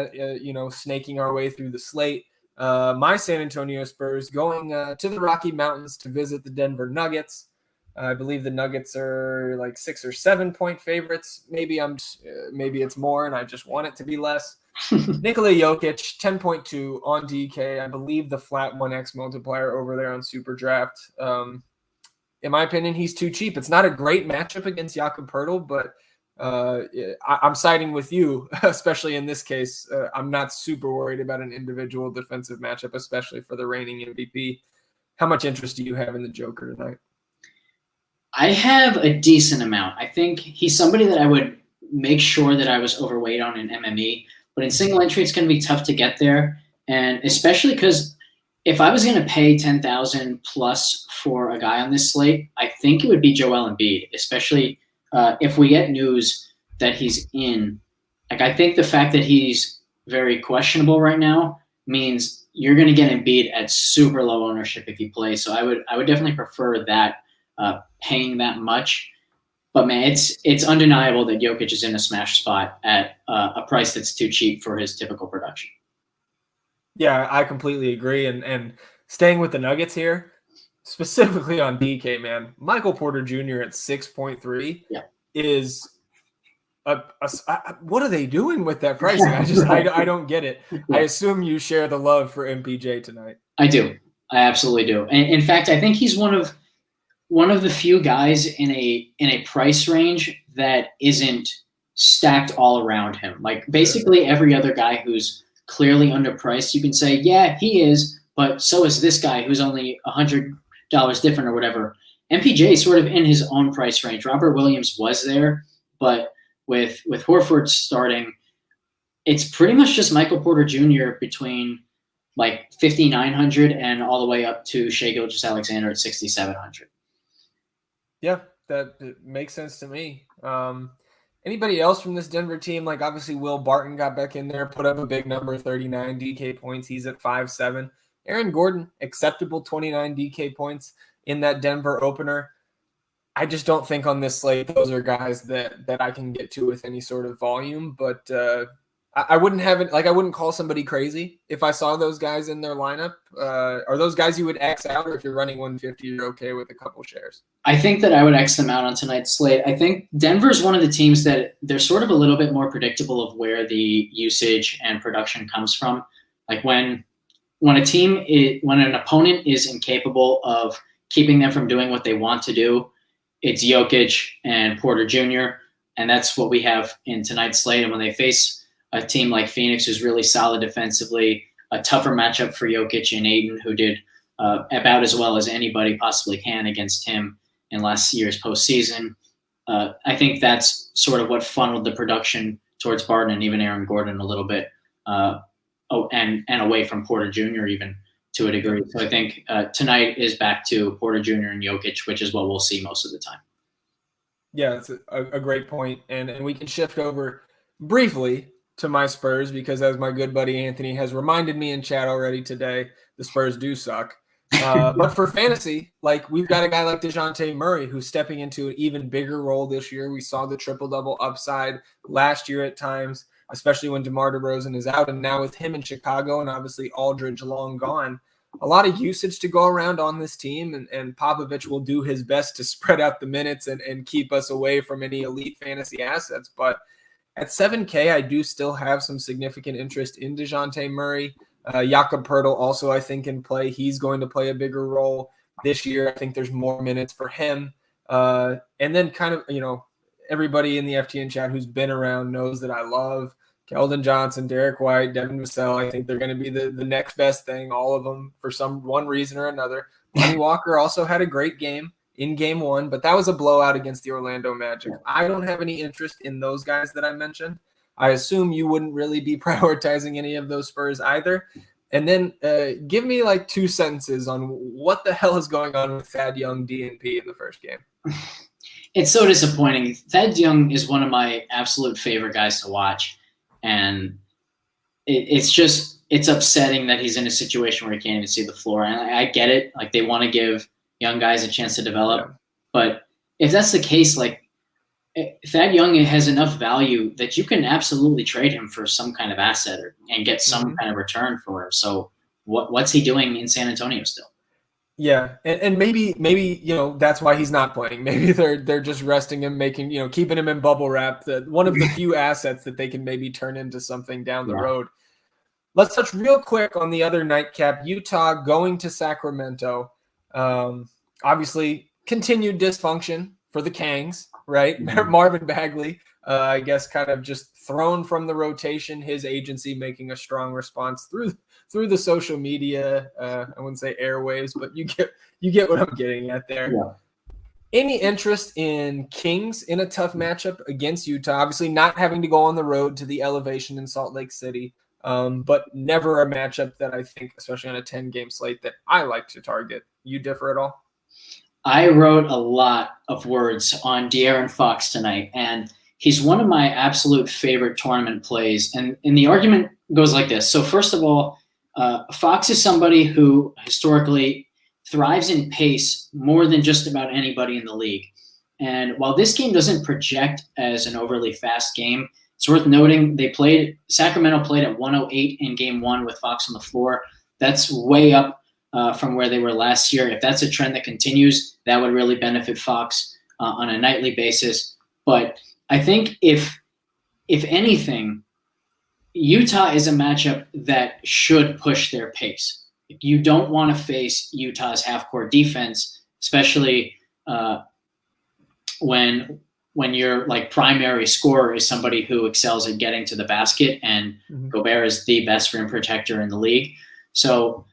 snaking our way through the slate. My San Antonio Spurs going to the Rocky Mountains to visit the Denver Nuggets. I believe the Nuggets are like 6 or 7 point favorites. Maybe it's more, and I just want it to be less. Nikola Jokic, 10.2 on DK. I believe the flat 1x multiplier over there on SuperDraft. In my opinion, he's too cheap. It's not a great matchup against Jakob Poeltl, but I'm siding with you, especially in this case. I'm not super worried about an individual defensive matchup, especially for the reigning MVP. How much interest do you have in the Joker tonight? I have a decent amount. I think he's somebody that I would make sure that I was overweight on in MME, but in single entry, it's going to be tough to get there. And especially because if I was going to pay $10,000 plus for a guy on this slate, I think it would be Joel Embiid, especially if we get news that he's in. Like, I think the fact that he's very questionable right now means you're going to get Embiid at super low ownership if he plays. So I would definitely prefer that, paying that much. But man, it's undeniable that Jokic is in a smash spot at a price that's too cheap for his typical production. Yeah, I completely agree. And staying with the Nuggets here, specifically on DK, man, Michael Porter Jr. at 6.3 is what are they doing with that pricing? I don't get it. I assume you share the love for MPJ tonight. I do. I absolutely do. And in fact, I think he's one of the few guys in a price range that isn't stacked all around him. Like, basically every other guy who's clearly underpriced, you can say, yeah, he is, but so is this guy who's only $100 different or whatever. MPJ is sort of in his own price range. Robert Williams was there, but with Horford starting, it's pretty much just Michael Porter Jr. between like 5,900 and all the way up to Shai Gilgeous-Alexander at 6,700. Yeah, that makes sense to me. Anybody else from this Denver team? Like, obviously Will Barton got back in there, put up a big number, 39 DK points. He's at 5.7. Aaron Gordon, acceptable 29 DK points in that Denver opener. I just don't think on this slate those are guys that I can get to with any sort of volume. But I wouldn't have it, like, I wouldn't call somebody crazy if I saw those guys in their lineup. Are those guys you would X out, or if you're running 150, you're okay with a couple shares? I think that I would X them out on tonight's slate. I think Denver's one of the teams that they're sort of a little bit more predictable of where the usage and production comes from. Like, when an opponent is incapable of keeping them from doing what they want to do, it's Jokic and Porter Jr. And that's what we have in tonight's slate. And when they face a team like Phoenix, who's really solid defensively, a tougher matchup for Jokic and Ayton, who did about as well as anybody possibly can against him in last year's postseason. I think that's sort of what funneled the production towards Barton and even Aaron Gordon a little bit, and away from Porter Jr. even to a degree. So I think tonight is back to Porter Jr. and Jokic, which is what we'll see most of the time. Yeah, it's a great point. And we can shift over briefly to my Spurs because, as my good buddy Anthony has reminded me in chat already today, the Spurs do suck. But for fantasy, like, we've got a guy like DeJounte Murray who's stepping into an even bigger role this year. We saw the triple-double upside last year at times, especially when DeMar DeRozan is out. And now with him in Chicago and obviously Aldridge long gone, a lot of usage to go around on this team. And Popovich will do his best to spread out the minutes and keep us away from any elite fantasy assets. But at 7K, I do still have some significant interest in DeJounte Murray. Jakob Poeltl also, I think, in play. He's going to play a bigger role this year. I think there's more minutes for him. And then kind of, everybody in the FTN chat who's been around knows that I love Keldon Johnson, Derek White, Devin Vassell. I think they're going to be the next best thing, all of them, for one reason or another. Lonnie Walker also had a great game in game one, but that was a blowout against the Orlando Magic. I don't have any interest in those guys that I mentioned. I assume you wouldn't really be prioritizing any of those Spurs either. And then give me like 2 sentences on what the hell is going on with Thad Young DNP in the first game. It's so disappointing. Thad Young is one of my absolute favorite guys to watch. And it's upsetting that he's in a situation where he can't even see the floor. And I get it. Like, they want to give young guys a chance to develop. Yeah. But if that's the case, like, Thad Young has enough value that you can absolutely trade him for some kind of asset and get some kind of return for him. So what's he doing in San Antonio still? Yeah, and maybe that's why he's not playing. Maybe they're just resting him, keeping him in bubble wrap. One of the few assets that they can maybe turn into something down the road. Let's touch real quick on the other nightcap. Utah going to Sacramento. Obviously, continued dysfunction for the Kangs, right? Mm-hmm. Marvin Bagley, I guess, kind of just thrown from the rotation. His agency making a strong response through the social media. I wouldn't say airwaves, but you get what I'm getting at there. Yeah. Any interest in Kings in a tough matchup against Utah? Obviously, not having to go on the road to the elevation in Salt Lake City, but never a matchup that I think, especially on a 10-game slate, that I like to target. You differ at all? I wrote a lot of words on De'Aaron Fox tonight, and he's one of my absolute favorite tournament plays. And the argument goes like this. So first of all, Fox is somebody who historically thrives in pace more than just about anybody in the league. And while this game doesn't project as an overly fast game, it's worth noting Sacramento played at 108 in game one with Fox on the floor. That's way up from where they were last year. If that's a trend that continues, that would really benefit Fox on a nightly basis. But I think if anything, Utah is a matchup that should push their pace. You don't want to face Utah's half-court defense, especially when your like primary scorer is somebody who excels at getting to the basket, and Gobert is the best rim protector in the league. So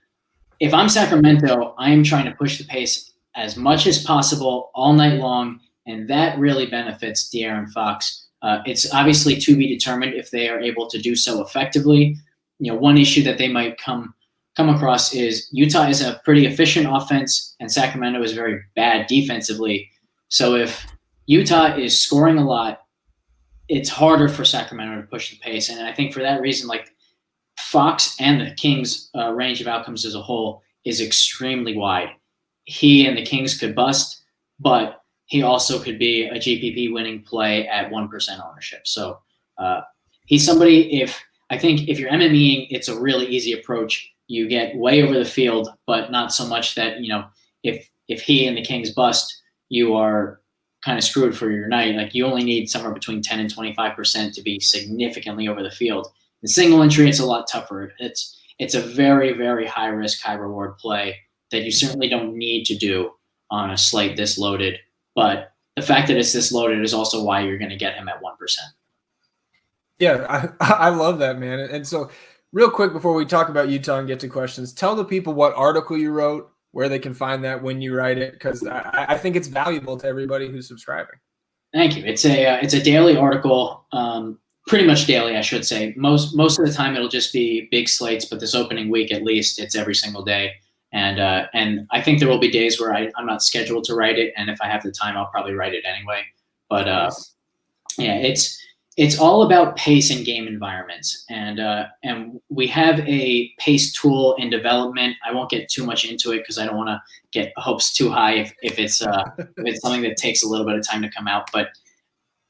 if I'm Sacramento, I am trying to push the pace as much as possible all night long, and that really benefits De'Aaron Fox. It's obviously to be determined if they are able to do so effectively. One issue that they might come across is Utah is a pretty efficient offense, and Sacramento is very bad defensively. So if Utah is scoring a lot, it's harder for Sacramento to push the pace. And I think for that reason, like, Fox and the Kings' range of outcomes as a whole is extremely wide. He and the Kings could bust, but he also could be a GPP winning play at 1% ownership. So he's somebody, if you're MMEing, it's a really easy approach. You get way over the field, but not so much that, if he and the Kings bust, you are kind of screwed for your night. Like, you only need somewhere between 10 and 25% to be significantly over the field. In single entry, it's a lot tougher. It's a very, very high risk, high reward play that you certainly don't need to do on a slate this loaded. But the fact that it's this loaded is also why you're going to get him at 1%. Yeah, I love that, man. And so real quick before we talk about Utah and get to questions, tell the people what article you wrote, where they can find that when you write it, because I think it's valuable to everybody who's subscribing. Thank you. It's a daily article, pretty much daily, I should say. Most of the time it'll just be big slates, but this opening week at least, it's every single day. And I think there will be days where I'm not scheduled to write it, and if I have the time, I'll probably write it anyway. But yeah, it's all about pace and game environments, and we have a pace tool in development. I won't get too much into it because I don't want to get hopes too high if it's something that takes a little bit of time to come out. But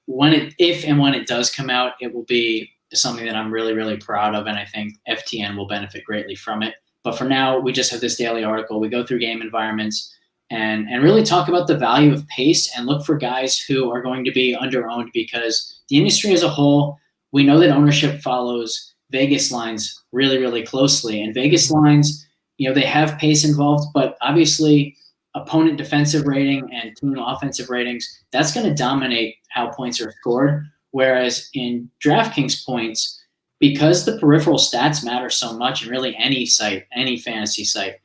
if and when it does come out, it will be something that I'm really, really proud of, and I think FTN will benefit greatly from it. But for now, we just have this daily article. We go through game environments and really talk about the value of pace and look for guys who are going to be under-owned, because the industry as a whole, we know that ownership follows Vegas lines really, really closely. And Vegas lines, they have pace involved, but obviously opponent defensive rating and team offensive ratings, that's going to dominate how points are scored. Whereas in DraftKings points, because the peripheral stats matter so much, and really any site, any fantasy site,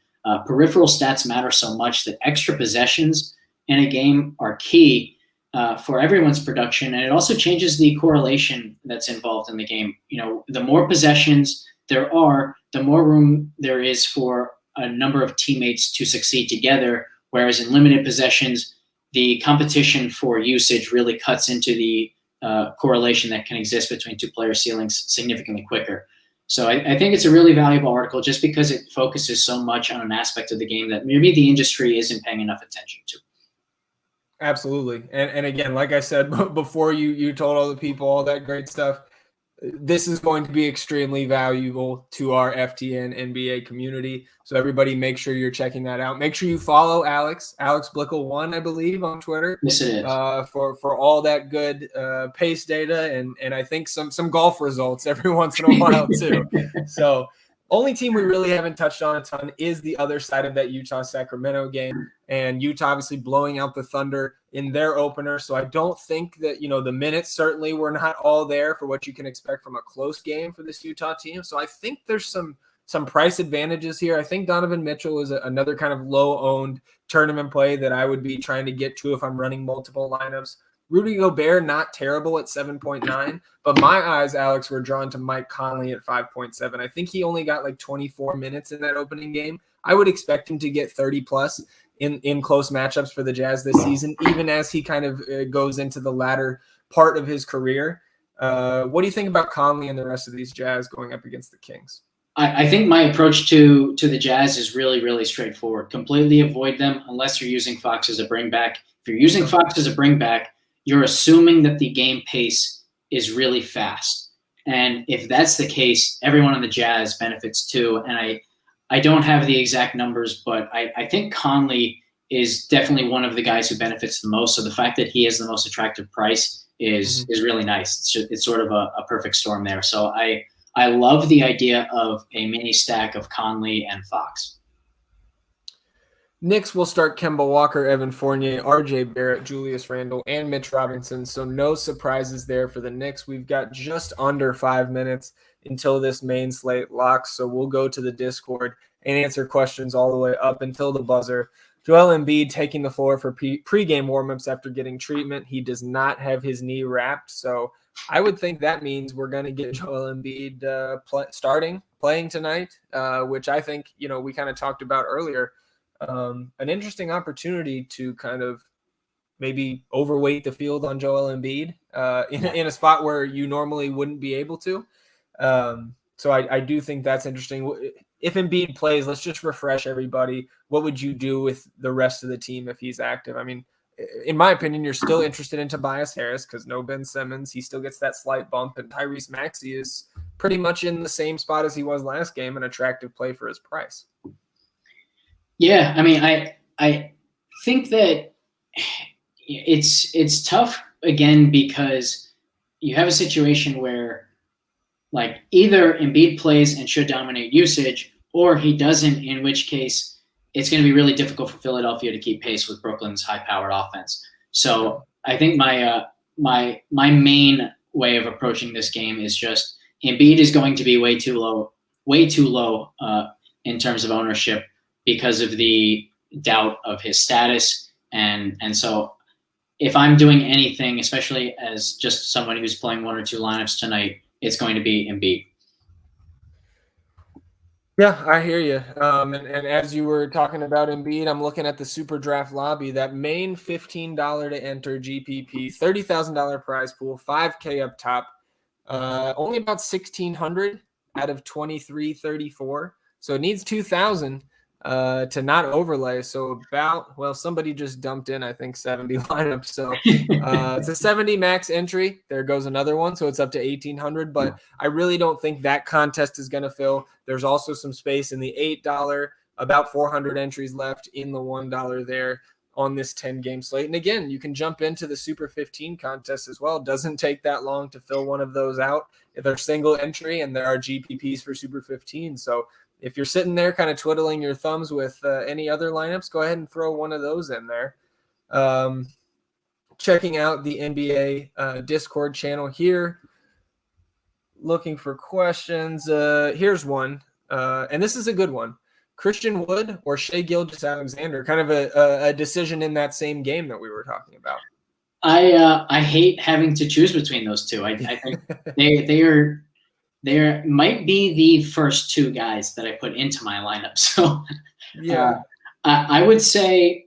peripheral stats matter so much that extra possessions in a game are key for everyone's production. And it also changes the correlation that's involved in the game. The more possessions there are, the more room there is for a number of teammates to succeed together. Whereas in limited possessions, the competition for usage really cuts into the correlation that can exist between two player ceilings significantly quicker. So I think it's a really valuable article just because it focuses so much on an aspect of the game that maybe the industry isn't paying enough attention to. Absolutely. And again, like I said before, you told all the people all that great stuff. This is going to be extremely valuable to our FTN NBA community. So everybody make sure you're checking that out. Make sure you follow Alex Blickle 1, I believe, on Twitter. Yes, it is. For all that good pace data and I think some golf results every once in a while too. So only team we really haven't touched on a ton is the other side of that Utah-Sacramento game, and Utah obviously blowing out the Thunder in their opener. So I don't think that, the minutes certainly were not all there for what you can expect from a close game for this Utah team. So I think there's some price advantages here. I think Donovan Mitchell is another kind of low-owned tournament play that I would be trying to get to if I'm running multiple lineups. Rudy Gobert, not terrible at 7.9, but my eyes, Alex, were drawn to Mike Conley at 5.7. I think he only got like 24 minutes in that opening game. I would expect him to get 30-plus in close matchups for the Jazz this season, even as he kind of goes into the latter part of his career. What do you think about Conley and the rest of these Jazz going up against the Kings? I think my approach to the Jazz is really, really straightforward. Completely avoid them unless you're using Fox as a bring back. If you're using Fox as a bring back, you're assuming that the game pace is really fast. And if that's the case, everyone on the Jazz benefits too. And I don't have the exact numbers, but I think Conley is definitely one of the guys who benefits the most. So the fact that he has the most attractive price is really nice. It's sort of a perfect storm there. So I love the idea of a mini stack of Conley and Fox. Knicks will start Kemba Walker, Evan Fournier, RJ Barrett, Julius Randle, and Mitch Robinson. So no surprises there for the Knicks. We've got just under 5 minutes until this main slate locks. So we'll go to the Discord and answer questions all the way up until the buzzer. Joel Embiid taking the floor for pregame warmups after getting treatment. He does not have his knee wrapped. So I would think that means we're going to get Joel Embiid playing tonight, which I think, we kind of talked about earlier. An interesting opportunity to kind of maybe overweight the field on Joel Embiid in a spot where you normally wouldn't be able to. So I do think that's interesting. If Embiid plays, let's just refresh everybody. What would you do with the rest of the team if he's active? I mean, in my opinion, you're still interested in Tobias Harris because no Ben Simmons. He still gets that slight bump, and Tyrese Maxey is pretty much in the same spot as he was last game, an attractive play for his price. Yeah, I mean, I think that it's tough again because you have a situation where like either Embiid plays and should dominate usage, or he doesn't, in which case it's going to be really difficult for Philadelphia to keep pace with Brooklyn's high-powered offense. So I think my main way of approaching this game is just Embiid is going to be way too low in terms of ownership because of the doubt of his status, and so if I'm doing anything, especially as just someone who's playing one or two lineups tonight, it's going to be Embiid. Yeah, I hear you. And as you were talking about Embiid, I'm looking at the SuperDraft lobby. That main $15 to enter GPP, $30,000 prize pool, $5K up top. Only about 1,600 out of 2334. So it needs 2,000 to not overlay. So somebody just dumped in, I think, 70 lineups. So it's a 70 max entry. There goes another one. So it's up to 1,800. But I really don't think that contest is going to fill. There's also some space in the $8, about 400 entries left in the $1 there on this 10-game slate. And again, you can jump into the Super 15 contest as well. It doesn't take that long to fill one of those out. If they're single entry, and there are GPPs for Super 15. So if you're sitting there kind of twiddling your thumbs with any other lineups, go ahead and throw one of those in there. Checking out the NBA Discord channel here. Looking for questions. Here's one. And this is a good one. Christian Wood or Shai Gilgeous-Alexander, kind of a decision in that same game that we were talking about. I hate having to choose between those two. I think they might be the first two guys that I put into my lineup. So yeah, I would say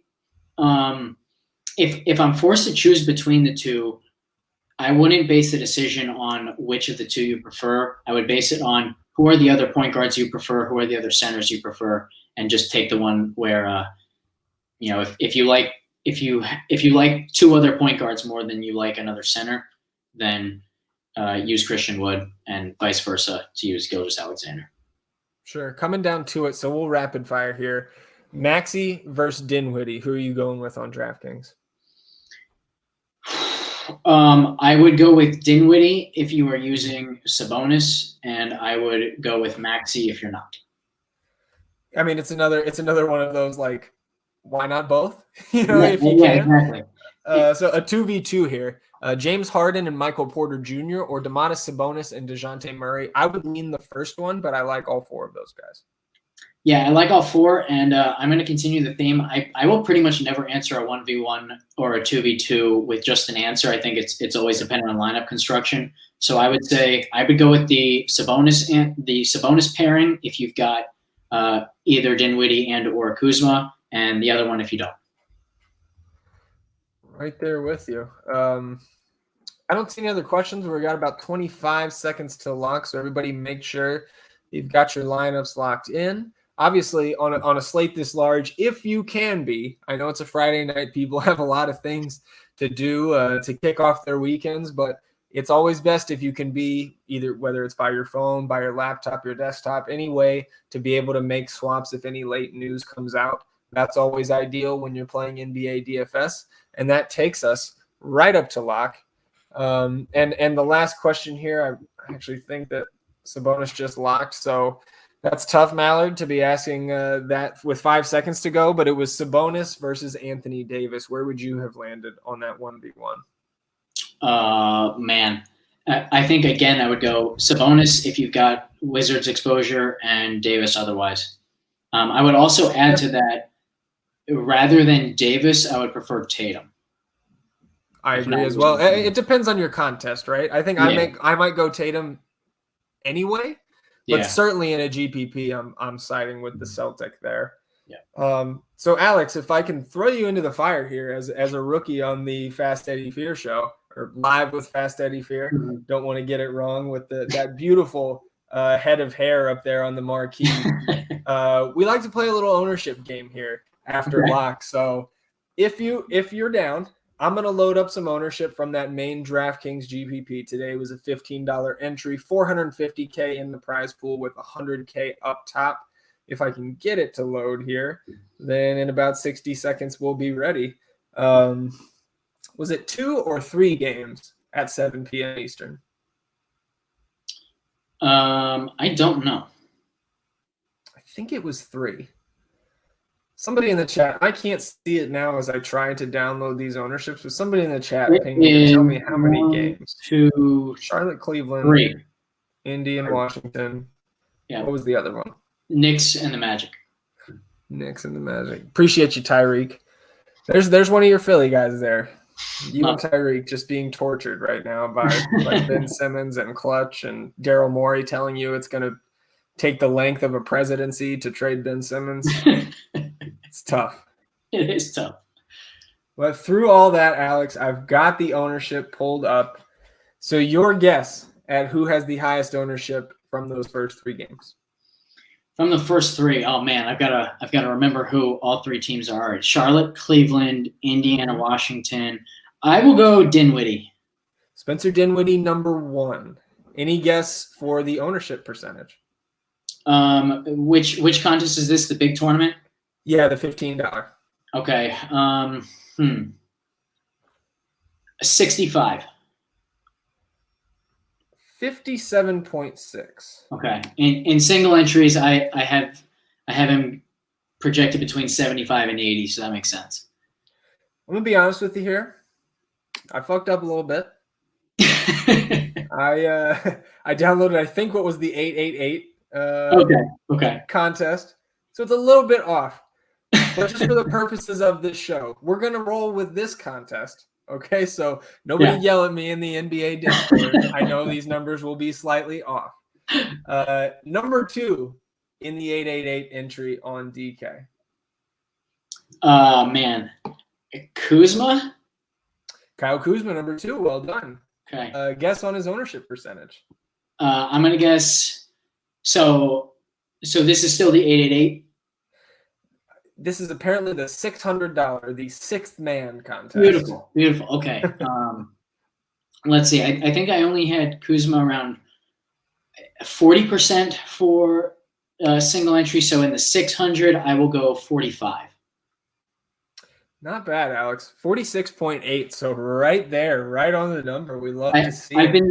if I'm forced to choose between the two, I wouldn't base the decision on which of the two you prefer. I would base it on who are the other point guards you prefer, who are the other centers you prefer, and just take the one where if you like two other point guards more than you like another center, then use Christian Wood, and vice versa to use Gilgeous-Alexander. Sure. Coming down to it, so we'll rapid fire here. Maxey versus Dinwiddie. Who are you going with on DraftKings? I would go with Dinwiddie if you are using Sabonis, and I would go with Maxey if you're not. I mean, it's another one of those, like, why not both? If you can. Exactly. So a 2v2 here. James Harden and Michael Porter Jr. or Domantas Sabonis and DeJounte Murray. I would lean the first one, but I like all four of those guys. Yeah, I like all four, and I'm going to continue the theme. I will pretty much never answer a 1v1 or a 2v2 with just an answer. I think it's always dependent on lineup construction. So I would say I would go with the Sabonis pairing if you've got either Dinwiddie and or Kuzma, and the other one if you don't. Right there with you. I don't see any other questions. We've got about 25 seconds to lock, so everybody make sure you've got your lineups locked in. Obviously, on a slate this large, if you can be, I know it's a Friday night, people have a lot of things to do to kick off their weekends, but it's always best if you can be either, whether it's by your phone, by your laptop, your desktop, any way to be able to make swaps if any late news comes out. That's always ideal when you're playing NBA DFS, and that takes us right up to lock. And the last question here, I actually think that Sabonis just locked, so that's tough, Mallard, to be asking that with 5 seconds to go, but it was Sabonis versus Anthony Davis. Where would you have landed on that 1v1? Man, I think, again, I would go Sabonis if you've got Wizards exposure and Davis otherwise. I would also add to that, rather than Davis, I would prefer Tatum. I agree as well. It depends on your contest, right? I think I might go Tatum anyway. But certainly in a GPP, I'm siding with the Celtic there. Yeah. So Alex, if I can throw you into the fire here as a rookie on the Fast Eddie Fear show, or live with Fast Eddie Fear, don't want to get it wrong with that beautiful head of hair up there on the marquee. We like to play a little ownership game here after lock. So if you're down, I'm going to load up some ownership from that main DraftKings GPP. Today was a $15 entry, $450K in the prize pool with $100K up top. If I can get it to load here, then in about 60 seconds, we'll be ready. Was it 2 or 3 games at 7 p.m. Eastern? I don't know. I think it was 3. Somebody in the chat, I can't see it now as I try to download these ownerships, but somebody in the chat ping me and tell me how many games. 2, Charlotte, Cleveland, 3. Indy, and Washington. Yeah. What was the other one? Knicks and the Magic. Knicks and the Magic. Appreciate you, Tyreek. There's one of your Philly guys there. You and Tyreek just being tortured right now by Ben Simmons and Clutch and Daryl Morey telling you it's going to take the length of a presidency to trade Ben Simmons. It's tough. It is tough. But through all that, Alex, I've got the ownership pulled up. So your guess at who has the highest ownership from those first 3 games? From the first 3, oh man, I've got to remember who all 3 teams are. Charlotte, Cleveland, Indiana, Washington. I will go Dinwiddie. Spencer Dinwiddie, number 1. Any guess for the ownership percentage? Which contest is this? The big tournament? Yeah, the $15. Okay. 65. 57.6. Okay. In single entries, I have him projected between 75 and 80, so that makes sense. I'm gonna be honest with you here. I fucked up a little bit. I downloaded, I think, what was the 888 contest. So it's a little bit off. But just for the purposes of this show, we're gonna roll with this contest. Okay, so nobody yell at me in the NBA Discord. I know these numbers will be slightly off. Number 2 in the 888 entry on DK. Man. Kuzma? Kyle Kuzma, number 2. Well done. Okay. Guess on his ownership percentage. I'm going to guess. So this is still the 888? This is apparently the $600, the 6th man contest. Beautiful. Okay. Let's see. I think I only had Kuzma around 40% for single entry. So in the 600, I will go 45. Not bad, Alex. 46.8. So right there, right on the number. We love to see. I've been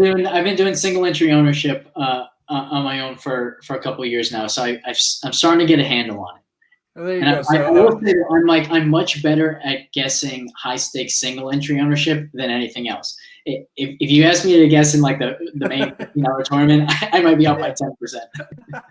doing single entry ownership on my own for a couple of years now. So I'm starting to get a handle on it. Well, there you and go. I will say that I'm much better at guessing high stakes single entry ownership than anything else. If you ask me to guess in like the main $15 tournament, I might be up by 10%. All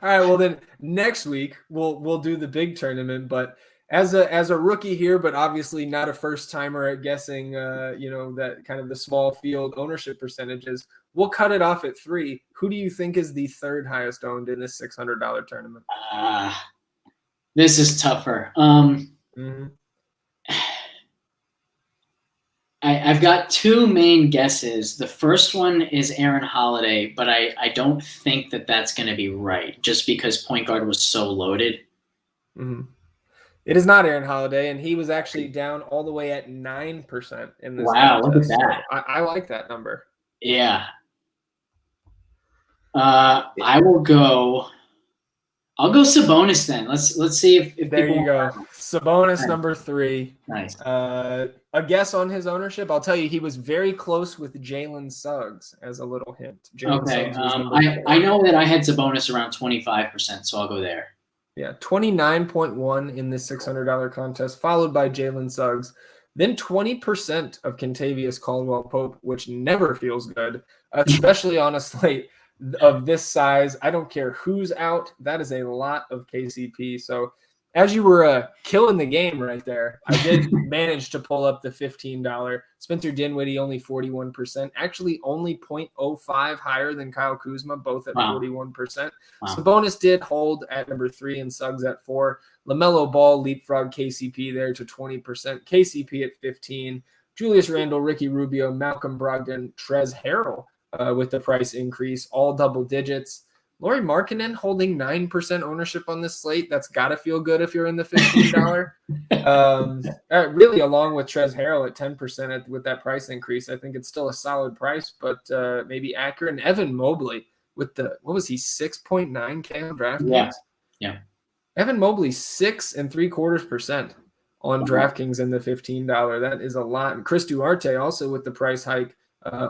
right. Well, then next week we'll do the big tournament. But as a rookie here, but obviously not a first timer at guessing, that kind of the small field ownership percentages, we'll cut it off at 3. Who do you think is the 3rd highest owned in this $600 tournament? This is tougher. I've got 2 main guesses. The first one is Aaron Holiday, but I don't think that's going to be right just because point guard was so loaded. Mm-hmm. It is not Aaron Holiday, and he was actually down all the way at 9% in this. Wow, contest. Look at that. So I like that number. Yeah. I'll go Sabonis then. Let's see if there you go. Sabonis, nice. Number 3. Nice. A guess on his ownership. I'll tell you, he was very close with Jalen Suggs as a little hint. Okay. I know that I had Sabonis around 25%, so I'll go there. Yeah, 29.1 in this $600 contest, followed by Jalen Suggs. Then 20% of Kentavious Caldwell-Pope, which never feels good, especially on a slate of this size. I don't care who's out. That is a lot of KCP. So as you were killing the game right there, I did manage to pull up the $15. Spencer Dinwiddie, only 41%. Actually, only 0.05 higher than Kyle Kuzma, both at 41%. Wow. Sabonis did hold at number 3 and Suggs at 4. LaMelo Ball leapfrog KCP there to 20%. KCP at 15. Julius Randle, Ricky Rubio, Malcolm Brogdon, Trez Harrell with the price increase, all double digits. Lauri Markkanen holding 9% ownership on this slate. That's got to feel good if you're in the $15. Really, along with Trez Harrell at 10% with that price increase, I think it's still a solid price, but maybe accurate. And Evan Mobley with the, 6.9K on DraftKings? Yeah. Evan Mobley, 6.75% on DraftKings in the $15. That is a lot. And Chris Duarte also with the price hike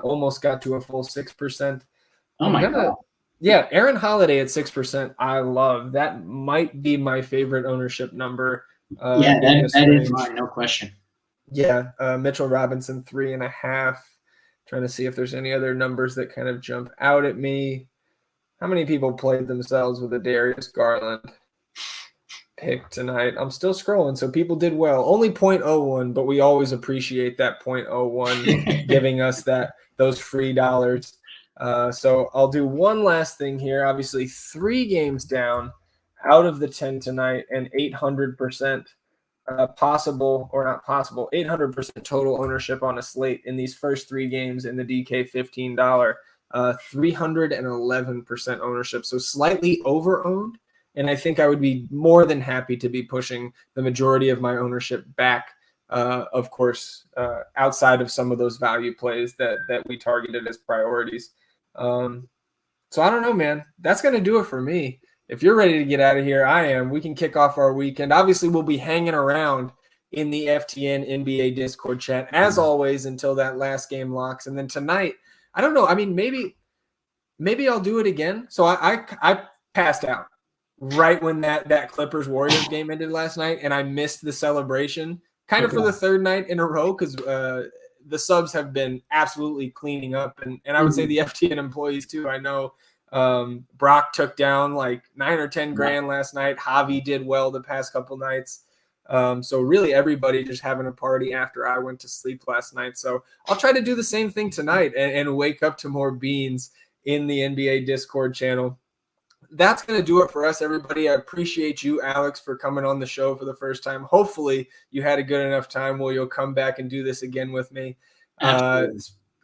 almost got to a full 6%. Oh my God. Yeah, Aaron Holiday at 6%. I love that. Might be my favorite ownership number. That is mine, no question. Yeah, Mitchell Robinson 3.5. Trying to see if there's any other numbers that kind of jump out at me. How many people played themselves with a Darius Garland pick tonight? I'm still scrolling, so people did well. Only 0.01, but we always appreciate that 0.01 giving us those free dollars. So I'll do one last thing here. Obviously, 3 games down out of the 10 tonight and 800% possible or not possible, 800% total ownership on a slate in these first 3 games in the DK $15, 311% ownership. So slightly over-owned. And I think I would be more than happy to be pushing the majority of my ownership back, of course, outside of some of those value plays that we targeted as priorities. So I don't know, man. That's going to do it for me. If you're ready to get out of here, I am. We can kick off our weekend. Obviously, we'll be hanging around in the FTN NBA Discord chat, as always, until that last game locks. And then tonight, I don't know. I mean, maybe I'll do it again. So I passed out right when that Clippers-Warriors game ended last night, and I missed the celebration kind of for the 3rd night in a row because the subs have been absolutely cleaning up. And I would say the FTN employees, too. I know Brock took down like 9 or 10 grand last night. Javi did well the past couple nights. So really everybody just having a party after I went to sleep last night. So I'll try to do the same thing tonight and wake up to more beans in the NBA Discord channel. That's going to do it for us, everybody. I appreciate you, Alex, for coming on the show for the first time. Hopefully you had a good enough time where you'll come back and do this again with me.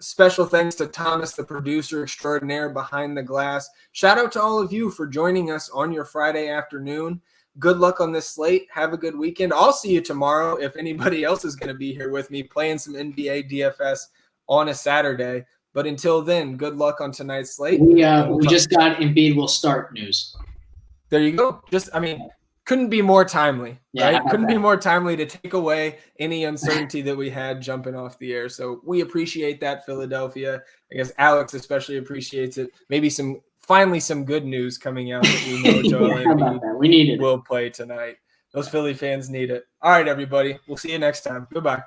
Special thanks to Thomas, the producer extraordinaire behind the glass. Shout out to all of you for joining us on your Friday afternoon. Good luck on this slate. Have a good weekend. I'll see you tomorrow if anybody else is going to be here with me playing some NBA DFS on a Saturday. But until then, good luck on tonight's slate. We just got Embiid will start news. There you go. Couldn't be more timely, right? Couldn't be more timely to take away any uncertainty that we had jumping off the air. So we appreciate that, Philadelphia. I guess Alex especially appreciates it. Maybe finally some good news coming out that we know Joel Embiid will play tonight. Those Philly fans need it. All right, everybody. We'll see you next time. Goodbye.